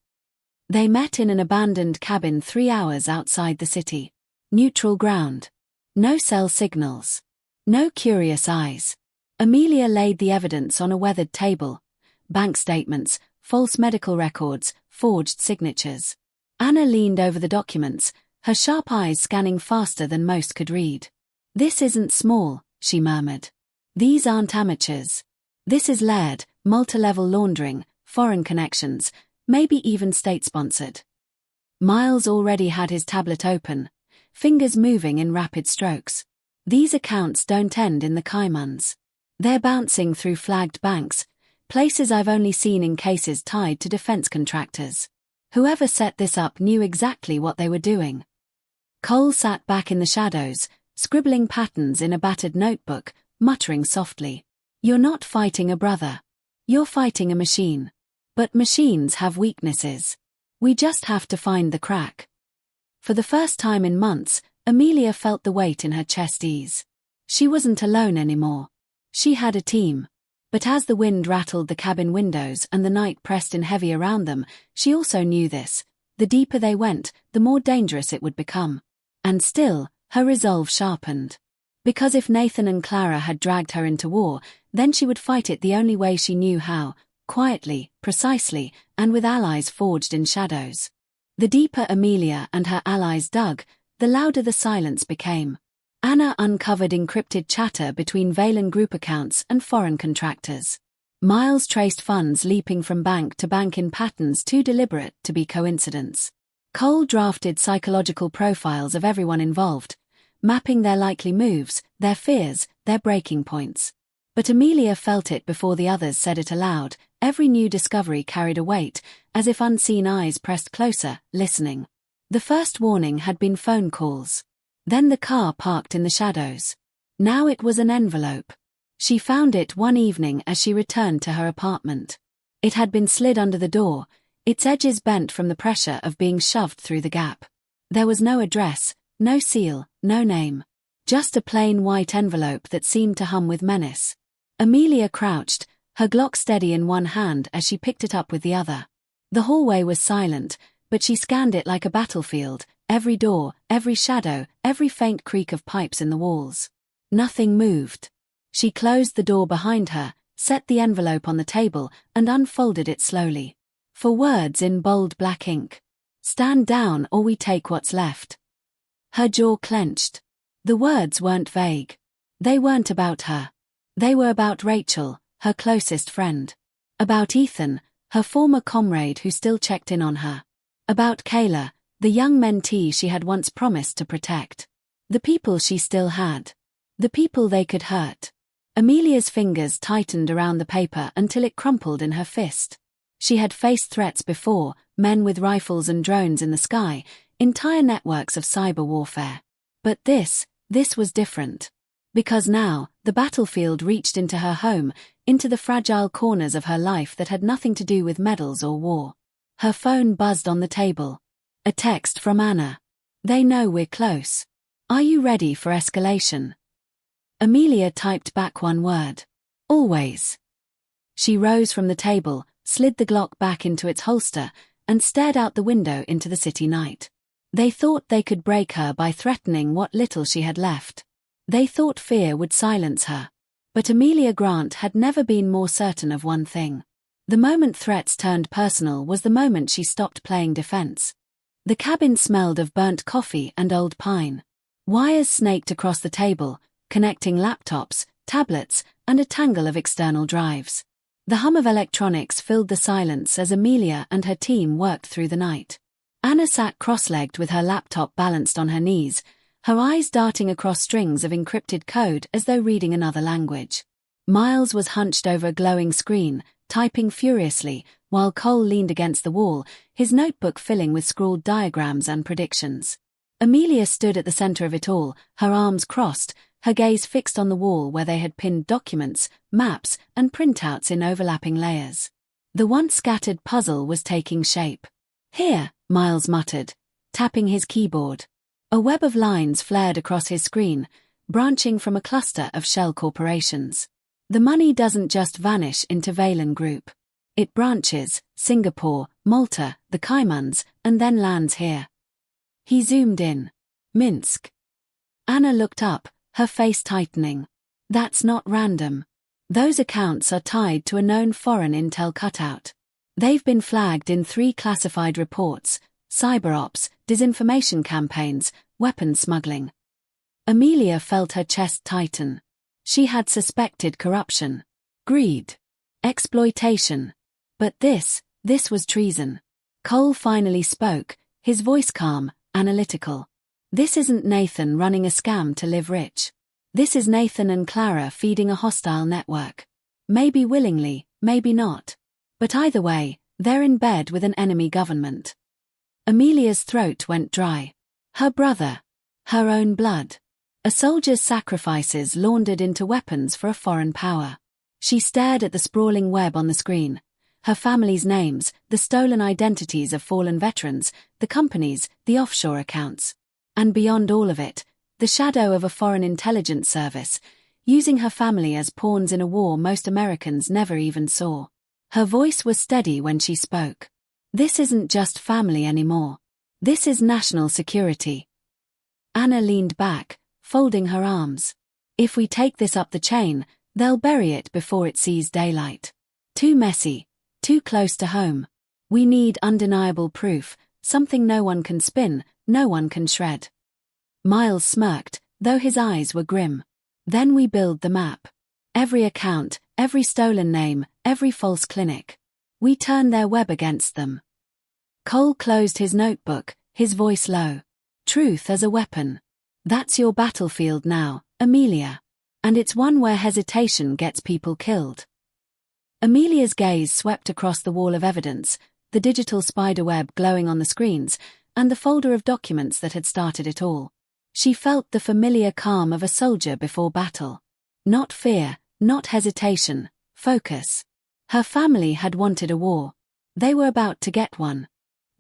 They met in an abandoned cabin 3 hours outside the city. Neutral ground. No cell signals. No curious eyes. Amelia laid the evidence on a weathered table. Bank statements, false medical records, forged signatures. Ana leaned over the documents, her sharp eyes scanning faster than most could read. This isn't small, she murmured. These aren't amateurs. This is layered, multi-level laundering, foreign connections, maybe even state-sponsored. Miles already had his tablet open, fingers moving in rapid strokes. These accounts don't end in the Caimans. They're bouncing through flagged banks, places I've only seen in cases tied to defense contractors. Whoever set this up knew exactly what they were doing. Cole sat back in the shadows, scribbling patterns in a battered notebook, muttering softly. You're not fighting a brother. You're fighting a machine. But machines have weaknesses. We just have to find the crack. For the first time in months, Amelia felt the weight in her chest ease. She wasn't alone anymore. She had a team. But as the wind rattled the cabin windows and the night pressed in heavy around them, she also knew this. The deeper they went, the more dangerous it would become. And still, her resolve sharpened. Because if Nathan and Clara had dragged her into war, then she would fight it the only way she knew how, quietly, precisely, and with allies forged in shadows. The deeper Amelia and her allies dug, the louder the silence became. Ana uncovered encrypted chatter between Valen group accounts and foreign contractors. Miles traced funds leaping from bank to bank in patterns too deliberate to be coincidence. Cole drafted psychological profiles of everyone involved, mapping their likely moves, their fears, their breaking points. But Amelia felt it before the others said it aloud. Every new discovery carried a weight, as if unseen eyes pressed closer, listening. The first warning had been phone calls. Then the car parked in the shadows. Now it was an envelope. She found it one evening as she returned to her apartment. It had been slid under the door, its edges bent from the pressure of being shoved through the gap. There was no address, no seal, no name. Just a plain white envelope that seemed to hum with menace. Amelia crouched, her Glock steady in one hand as she picked it up with the other. The hallway was silent, but she scanned it like a battlefield, every door, every shadow, every faint creak of pipes in the walls. Nothing moved. She closed the door behind her, set the envelope on the table, and unfolded it slowly. For words in bold black ink. "Stand down or we take what's left." Her jaw clenched. The words weren't vague. They weren't about her. They were about Rachel, her closest friend. About Ethan, her former comrade who still checked in on her. About Kayla, the young mentee she had once promised to protect. The people she still had. The people they could hurt. Amelia's fingers tightened around the paper until it crumpled in her fist. She had faced threats before, men with rifles and drones in the sky, entire networks of cyber warfare. But this was different. Because now, the battlefield reached into her home, into the fragile corners of her life that had nothing to do with medals or war. Her phone buzzed on the table. A text from Anna. "They know we're close. Are you ready for escalation?" Amelia typed back one word. "Always." She rose from the table, slid the Glock back into its holster, and stared out the window into the city night. They thought they could break her by threatening what little she had left. They thought fear would silence her. But Amelia Grant had never been more certain of one thing. The moment threats turned personal was the moment she stopped playing defense. The cabin smelled of burnt coffee and old pine. Wires snaked across the table, connecting laptops, tablets, and a tangle of external drives. The hum of electronics filled the silence as Amelia and her team worked through the night. Anna sat cross-legged with her laptop balanced on her knees, her eyes darting across strings of encrypted code as though reading another language. Miles was hunched over a glowing screen, typing furiously, while Cole leaned against the wall, his notebook filling with scrawled diagrams and predictions. Amelia stood at the center of it all, her arms crossed, her gaze fixed on the wall where they had pinned documents, maps, and printouts in overlapping layers. The once scattered puzzle was taking shape. "Here," Miles muttered, tapping his keyboard. A web of lines flared across his screen, branching from a cluster of shell corporations. The money doesn't just vanish into Valen Group. It branches, Singapore, Malta, the Caimans, and then lands here. He zoomed in. Minsk. Anna looked up, her face tightening. That's not random. Those accounts are tied to a known foreign intel cutout. They've been flagged in 3 classified reports: cyber ops, disinformation campaigns, weapons smuggling. Amelia felt her chest tighten. She had suspected corruption, greed, exploitation. But this was treason. Cole finally spoke, his voice calm, analytical. This isn't Nathan running a scam to live rich. This is Nathan and Clara feeding a hostile network. Maybe willingly, maybe not. But either way, they're in bed with an enemy government. Amelia's throat went dry. Her brother. Her own blood. A soldier's sacrifices laundered into weapons for a foreign power. She stared at the sprawling web on the screen. Her family's names, the stolen identities of fallen veterans, the companies, the offshore accounts. And beyond all of it, the shadow of a foreign intelligence service, using her family as pawns in a war most Americans never even saw. Her voice was steady when she spoke. This isn't just family anymore. This is national security. Anna leaned back, folding her arms. If we take this up the chain, they'll bury it before it sees daylight. Too messy, too close to home. We need undeniable proof, something no one can spin, no one can shred. Miles smirked, though his eyes were grim. Then we build the map. Every account, every stolen name, every false clinic. We turn their web against them. Cole closed his notebook, his voice low. Truth as a weapon. That's your battlefield now, Amelia. And it's one where hesitation gets people killed. Amelia's gaze swept across the wall of evidence, the digital spiderweb glowing on the screens, and the folder of documents that had started it all. She felt the familiar calm of a soldier before battle. Not fear, not hesitation, focus. Her family had wanted a war. They were about to get one.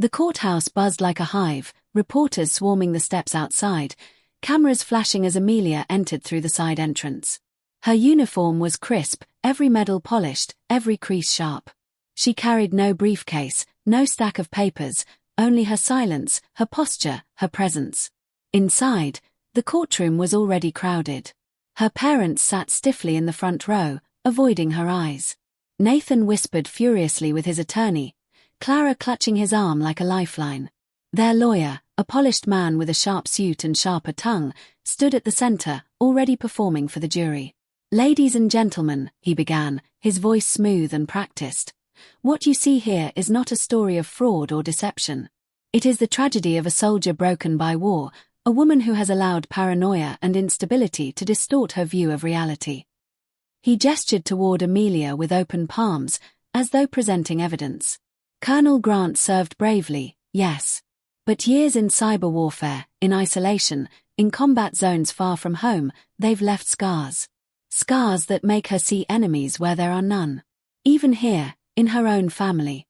The courthouse buzzed like a hive, reporters swarming the steps outside, cameras flashing as Amelia entered through the side entrance. Her uniform was crisp, every medal polished, every crease sharp. She carried no briefcase, no stack of papers, only her silence, her posture, her presence. Inside, the courtroom was already crowded. Her parents sat stiffly in the front row, avoiding her eyes. Nathan whispered furiously with his attorney, Clara clutching his arm like a lifeline. Their lawyer, a polished man with a sharp suit and sharper tongue, stood at the center, already performing for the jury. "Ladies and gentlemen," he began, his voice smooth and practiced. "What you see here is not a story of fraud or deception. It is the tragedy of a soldier broken by war, a woman who has allowed paranoia and instability to distort her view of reality." He gestured toward Amelia with open palms, as though presenting evidence. "Colonel Grant served bravely, yes. But years in cyber warfare, in isolation, in combat zones far from home, they've left scars. Scars that make her see enemies where there are none. Even here, in her own family."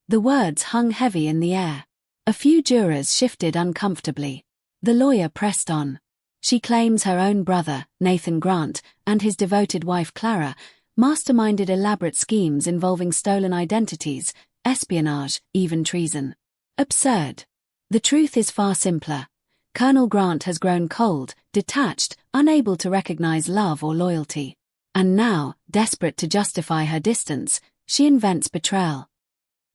The words hung heavy in the air. A few jurors shifted uncomfortably. The lawyer pressed on. "She claims her own brother, Nathan Grant, and his devoted wife Clara, masterminded elaborate schemes involving stolen identities, espionage, even treason. Absurd. The truth is far simpler. Colonel Grant has grown cold, detached, unable to recognize love or loyalty. And now, desperate to justify her distance, she invents betrayal."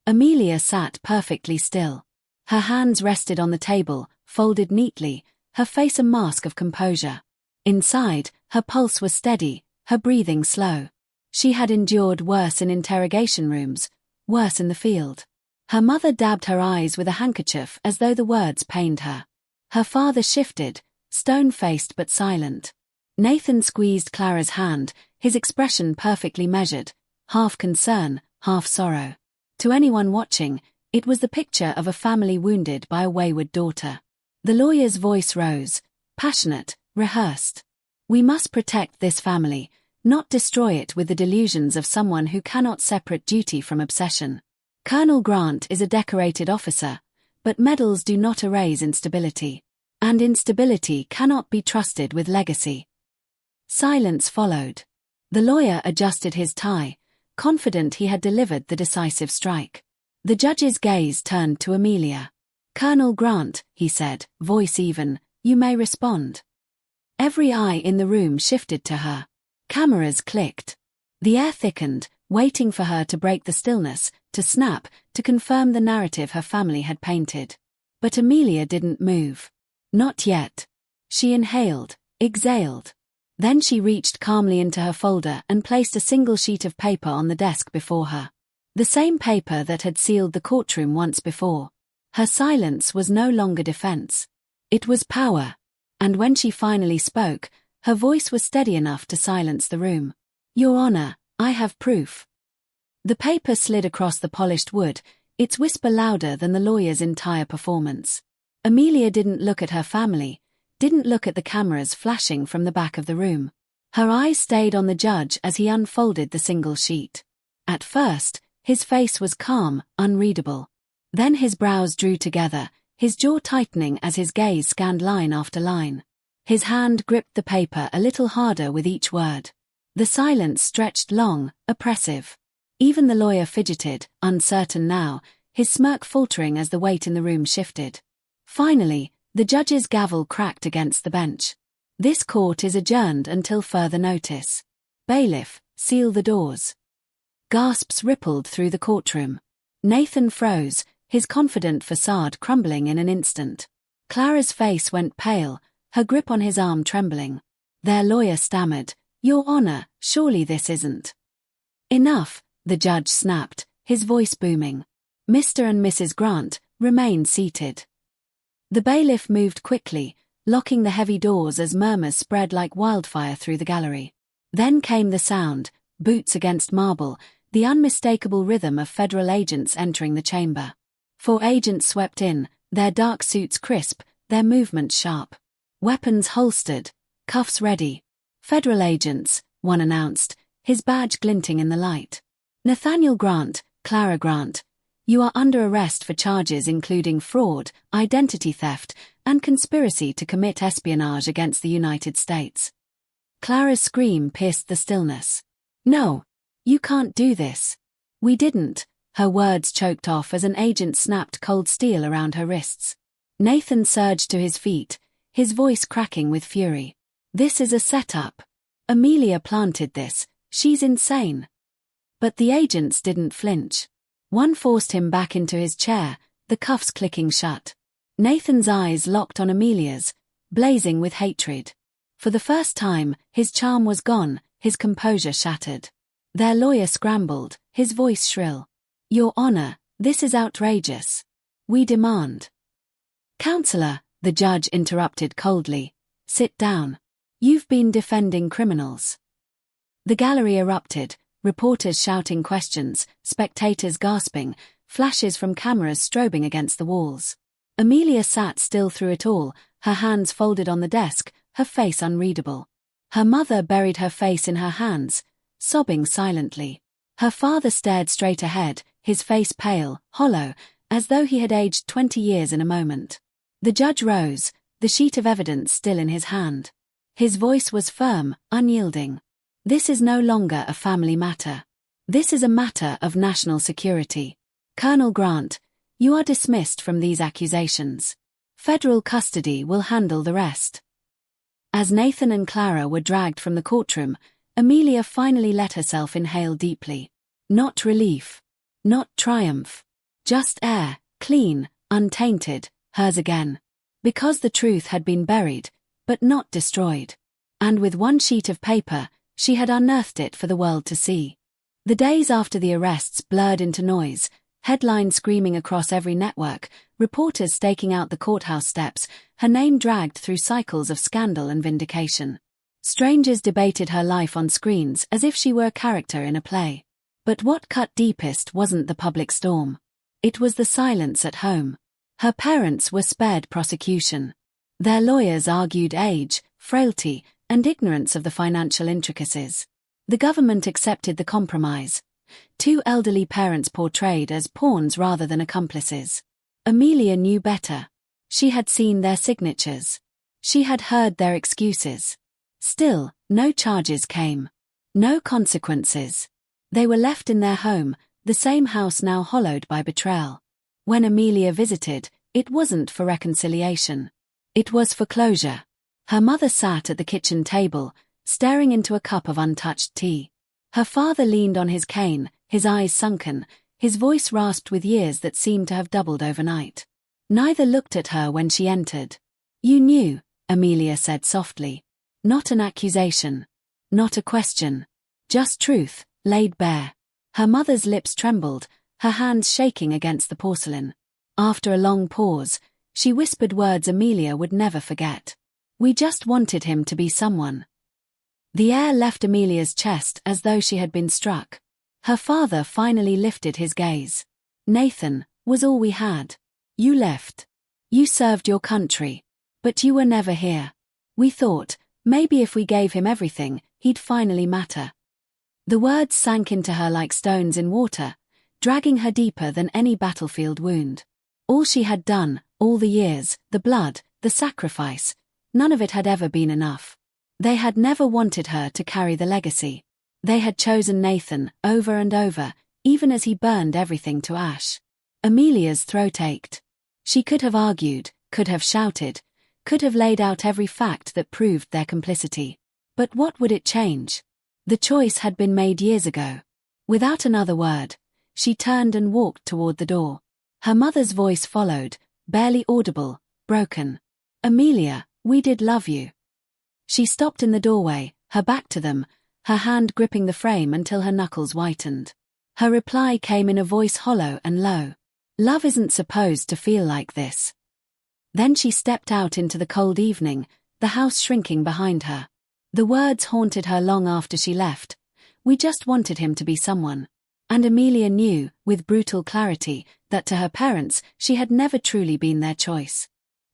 Amelia sat perfectly still. Her hands rested on the table, folded neatly, her face a mask of composure. Inside, her pulse was steady, her breathing slow. She had endured worse in interrogation rooms, worse in the field. Her mother dabbed her eyes with a handkerchief as though the words pained her. Her father shifted, stone-faced but silent. Nathan squeezed Clara's hand, his expression perfectly measured, half concern, half sorrow. To anyone watching, it was the picture of a family wounded by a wayward daughter. The lawyer's voice rose, passionate, rehearsed. "We must protect this family, not destroy it with the delusions of someone who cannot separate duty from obsession. Colonel Grant is a decorated officer, but medals do not erase instability. And instability cannot be trusted with legacy." Silence followed. The lawyer adjusted his tie, confident he had delivered the decisive strike. The judge's gaze turned to Amelia. "Colonel Grant," he said, voice even, "you may respond." Every eye in the room shifted to her. Cameras clicked. The air thickened, waiting for her to break the stillness, to snap, to confirm the narrative her family had painted. But Amelia didn't move. Not yet. She inhaled, exhaled. Then she reached calmly into her folder and placed a single sheet of paper on the desk before her. The same paper that had sealed the courtroom once before. Her silence was no longer defense. It was power. And when she finally spoke, her voice was steady enough to silence the room. "Your Honor, I have proof." The paper slid across the polished wood, its whisper louder than the lawyer's entire performance. Amelia didn't look at her family, didn't look at the cameras flashing from the back of the room. Her eyes stayed on the judge as he unfolded the single sheet. At first, his face was calm, unreadable. Then his brows drew together, his jaw tightening as his gaze scanned line after line. His hand gripped the paper a little harder with each word. The silence stretched long, oppressive. Even the lawyer fidgeted, uncertain now, his smirk faltering as the weight in the room shifted. Finally, the judge's gavel cracked against the bench. "This court is adjourned until further notice. Bailiff, seal the doors." Gasps rippled through the courtroom. Nathan froze, his confident facade crumbling in an instant. Clara's face went pale, her grip on his arm trembling. Their lawyer stammered, "Your Honor, surely this isn't." "Enough," the judge snapped, his voice booming. "Mr. and Mrs. Grant, remain seated." The bailiff moved quickly, locking the heavy doors as murmurs spread like wildfire through the gallery. Then came the sound, boots against marble, the unmistakable rhythm of federal agents entering the chamber. 4 agents swept in, their dark suits crisp, their movements sharp. Weapons holstered, cuffs ready. Federal agents, one announced, his badge glinting in the light. Nathaniel Grant, Clara Grant, you are under arrest for charges including fraud, identity theft, and conspiracy to commit espionage against the United States. Clara's scream pierced the stillness. No, you can't do this. We didn't, her words choked off as an agent snapped cold steel around her wrists. Nathan surged to his feet, his voice cracking with fury. This is a setup. Amelia planted this, she's insane. But the agents didn't flinch. One forced him back into his chair, the cuffs clicking shut. Nathan's eyes locked on Amelia's, blazing with hatred. For the first time, his charm was gone, his composure shattered. Their lawyer scrambled, his voice shrill. Your Honor, this is outrageous. We demand. Counselor, the judge interrupted coldly. Sit down. You've been defending criminals. The gallery erupted, reporters shouting questions, spectators gasping, flashes from cameras strobing against the walls. Amelia sat still through it all, her hands folded on the desk, her face unreadable. Her mother buried her face in her hands, sobbing silently. Her father stared straight ahead, his face pale, hollow, as though he had aged 20 years in a moment. The judge rose, the sheet of evidence still in his hand. His voice was firm, unyielding. This is no longer a family matter. This is a matter of national security. Colonel Grant, you are dismissed from these accusations. Federal custody will handle the rest. As Nathan and Clara were dragged from the courtroom, Amelia finally let herself inhale deeply. Not relief. Not triumph. Just air, clean, untainted, hers again. Because the truth had been buried, but not destroyed. And with one sheet of paper, she had unearthed it for the world to see. The days after the arrests blurred into noise, headlines screaming across every network, reporters staking out the courthouse steps, her name dragged through cycles of scandal and vindication. Strangers debated her life on screens as if she were a character in a play. But what cut deepest wasn't the public storm. It was the silence at home. Her parents were spared prosecution. Their lawyers argued age, frailty, and ignorance of the financial intricacies. The government accepted the compromise. Two elderly parents portrayed as pawns rather than accomplices. Amelia knew better. She had seen their signatures. She had heard their excuses. Still, no charges came. No consequences. They were left in their home, the same house now hollowed by betrayal. When Amelia visited, it wasn't for reconciliation. It was for closure. Her mother sat at the kitchen table, staring into a cup of untouched tea. Her father leaned on his cane, his eyes sunken, his voice rasped with years that seemed to have doubled overnight. Neither looked at her when she entered. You knew, Amelia said softly. Not an accusation. Not a question. Just truth, laid bare. Her mother's lips trembled, her hands shaking against the porcelain. After a long pause, she whispered words Amelia would never forget. We just wanted him to be someone. The air left Amelia's chest as though she had been struck. Her father finally lifted his gaze. Nathan was all we had. You left. You served your country. But you were never here. We thought, maybe if we gave him everything, he'd finally matter. The words sank into her like stones in water, dragging her deeper than any battlefield wound. All she had done, all the years, the blood, the sacrifice, none of it had ever been enough. They had never wanted her to carry the legacy. They had chosen Nathan, over and over, even as he burned everything to ash. Amelia's throat ached. She could have argued, could have shouted, could have laid out every fact that proved their complicity. But what would it change? The choice had been made years ago. Without another word, she turned and walked toward the door. Her mother's voice followed, barely audible, broken. Amelia, we did love you. She stopped in the doorway, her back to them, her hand gripping the frame until her knuckles whitened. Her reply came in a voice hollow and low. Love isn't supposed to feel like this. Then she stepped out into the cold evening, the house shrinking behind her. The words haunted her long after she left. We just wanted him to be someone. And Amelia knew, with brutal clarity, that to her parents, she had never truly been their choice.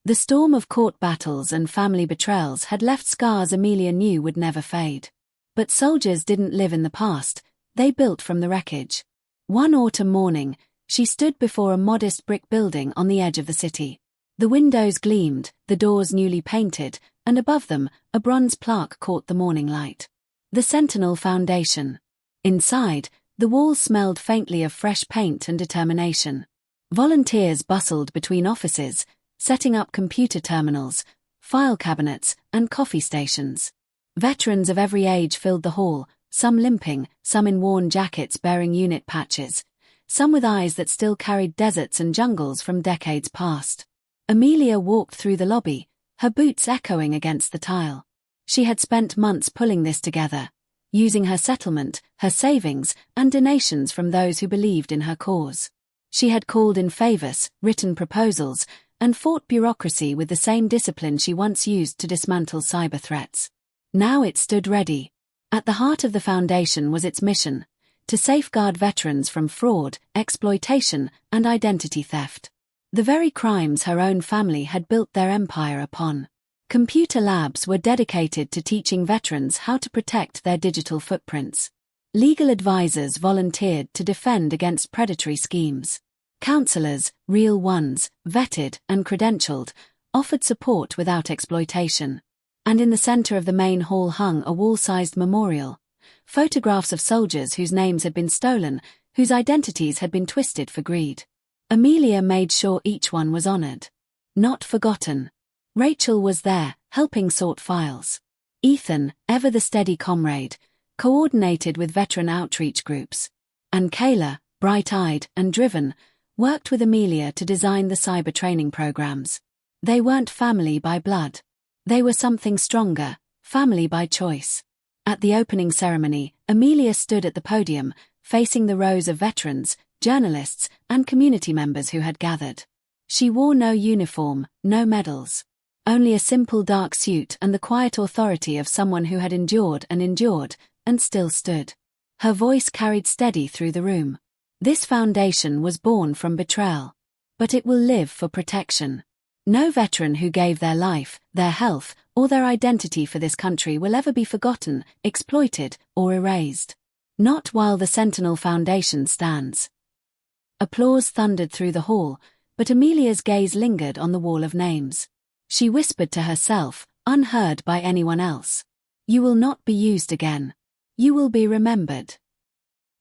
The storm of court battles and family betrayals had left scars Amelia knew would never fade. But soldiers didn't live in the past, they built from the wreckage. One autumn morning, she stood before a modest brick building on the edge of the city. The windows gleamed, the doors newly painted, and above them, a bronze plaque caught the morning light. The Sentinel Foundation. Inside, the walls smelled faintly of fresh paint and determination. Volunteers bustled between offices, setting up computer terminals, file cabinets, and coffee stations. Veterans of every age filled the hall, some limping, some in worn jackets bearing unit patches, some with eyes that still carried deserts and jungles from decades past. Amelia walked through the lobby, her boots echoing against the tile. She had spent months pulling this together, using her settlement, her savings, and donations from those who believed in her cause. She had called in favors, written proposals, and fought bureaucracy with the same discipline she once used to dismantle cyber threats. Now it stood ready. At the heart of the foundation was its mission: to safeguard veterans from fraud, exploitation, and identity theft. The very crimes her own family had built their empire upon. Computer labs were dedicated to teaching veterans how to protect their digital footprints. Legal advisors volunteered to defend against predatory schemes. Counselors, real ones, vetted and credentialed, offered support without exploitation. And in the center of the main hall hung a wall-sized memorial. Photographs of soldiers whose names had been stolen, whose identities had been twisted for greed. Amelia made sure each one was honored. Not forgotten. Rachel was there, helping sort files. Ethan, ever the steady comrade, coordinated with veteran outreach groups. And Kayla, bright-eyed and driven, worked with Amelia to design the cyber training programs. They weren't family by blood. They were something stronger, family by choice. At the opening ceremony, Amelia stood at the podium, facing the rows of veterans, journalists, and community members who had gathered. She wore no uniform, no medals. Only a simple dark suit and the quiet authority of someone who had endured, and still stood. Her voice carried steady through the room. This foundation was born from betrayal. But it will live for protection. No veteran who gave their life, their health, or their identity for this country will ever be forgotten, exploited, or erased. Not while the Sentinel Foundation stands. Applause thundered through the hall, but Amelia's gaze lingered on the wall of names. She whispered to herself, unheard by anyone else. You will not be used again. You will be remembered.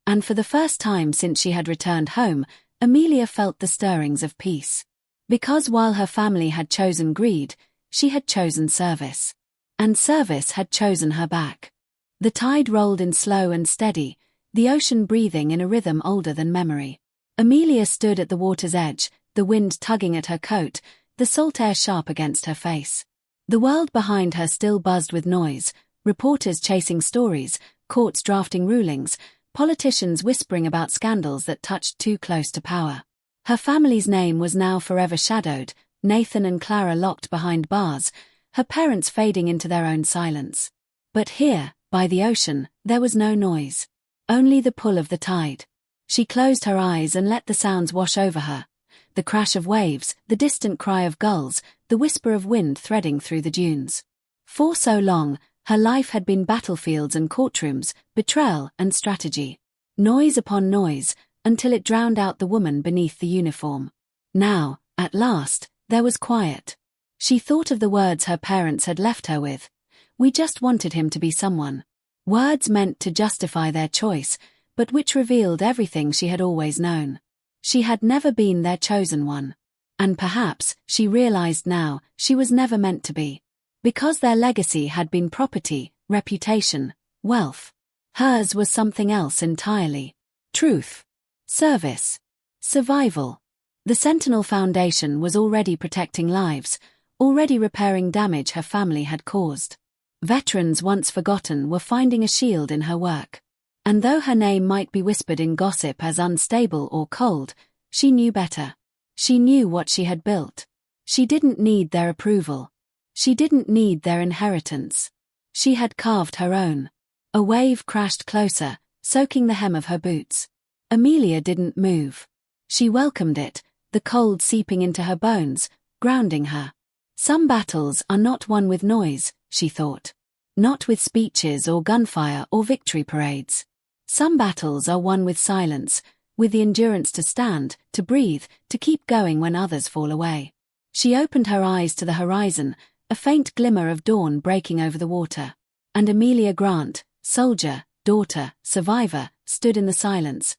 And for the first time since she had returned home, Amelia felt the stirrings of peace. Because while her family had chosen greed, she had chosen service. And service had chosen her back. The tide rolled in slow and steady, the ocean breathing in a rhythm older than memory. Amelia stood at the water's edge, the wind tugging at her coat, the salt air sharp against her face. The world behind her still buzzed with noise, reporters chasing stories, courts drafting rulings, politicians whispering about scandals that touched too close to power. Her family's name was now forever shadowed, Nathan and Clara locked behind bars, her parents fading into their own silence. But here, by the ocean, there was no noise. Only the pull of the tide. She closed her eyes and let the sounds wash over her. The crash of waves, the distant cry of gulls, the whisper of wind threading through the dunes. For so long, her life had been battlefields and courtrooms, betrayal and strategy. Noise upon noise, until it drowned out the woman beneath the uniform. Now, at last, there was quiet. She thought of the words her parents had left her with. We just wanted him to be someone. Words meant to justify their choice, but which revealed everything she had always known. She had never been their chosen one. And perhaps, she realized now, she was never meant to be. Because their legacy had been property, reputation, wealth. Hers was something else entirely. Truth. Service. Survival. The Sentinel Foundation was already protecting lives, already repairing damage her family had caused. Veterans once forgotten were finding a shield in her work. And though her name might be whispered in gossip as unstable or cold, she knew better. She knew what she had built. She didn't need their approval. She didn't need their inheritance. She had carved her own. A wave crashed closer, soaking the hem of her boots. Amelia didn't move. She welcomed it, the cold seeping into her bones, grounding her. Some battles are not won with noise, she thought. Not with speeches or gunfire or victory parades. Some battles are won with silence, with the endurance to stand, to breathe, to keep going when others fall away. She opened her eyes to the horizon, a faint glimmer of dawn breaking over the water. And Amelia Grant, soldier, daughter, survivor, stood in the silence,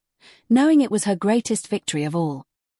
knowing it was her greatest victory of all.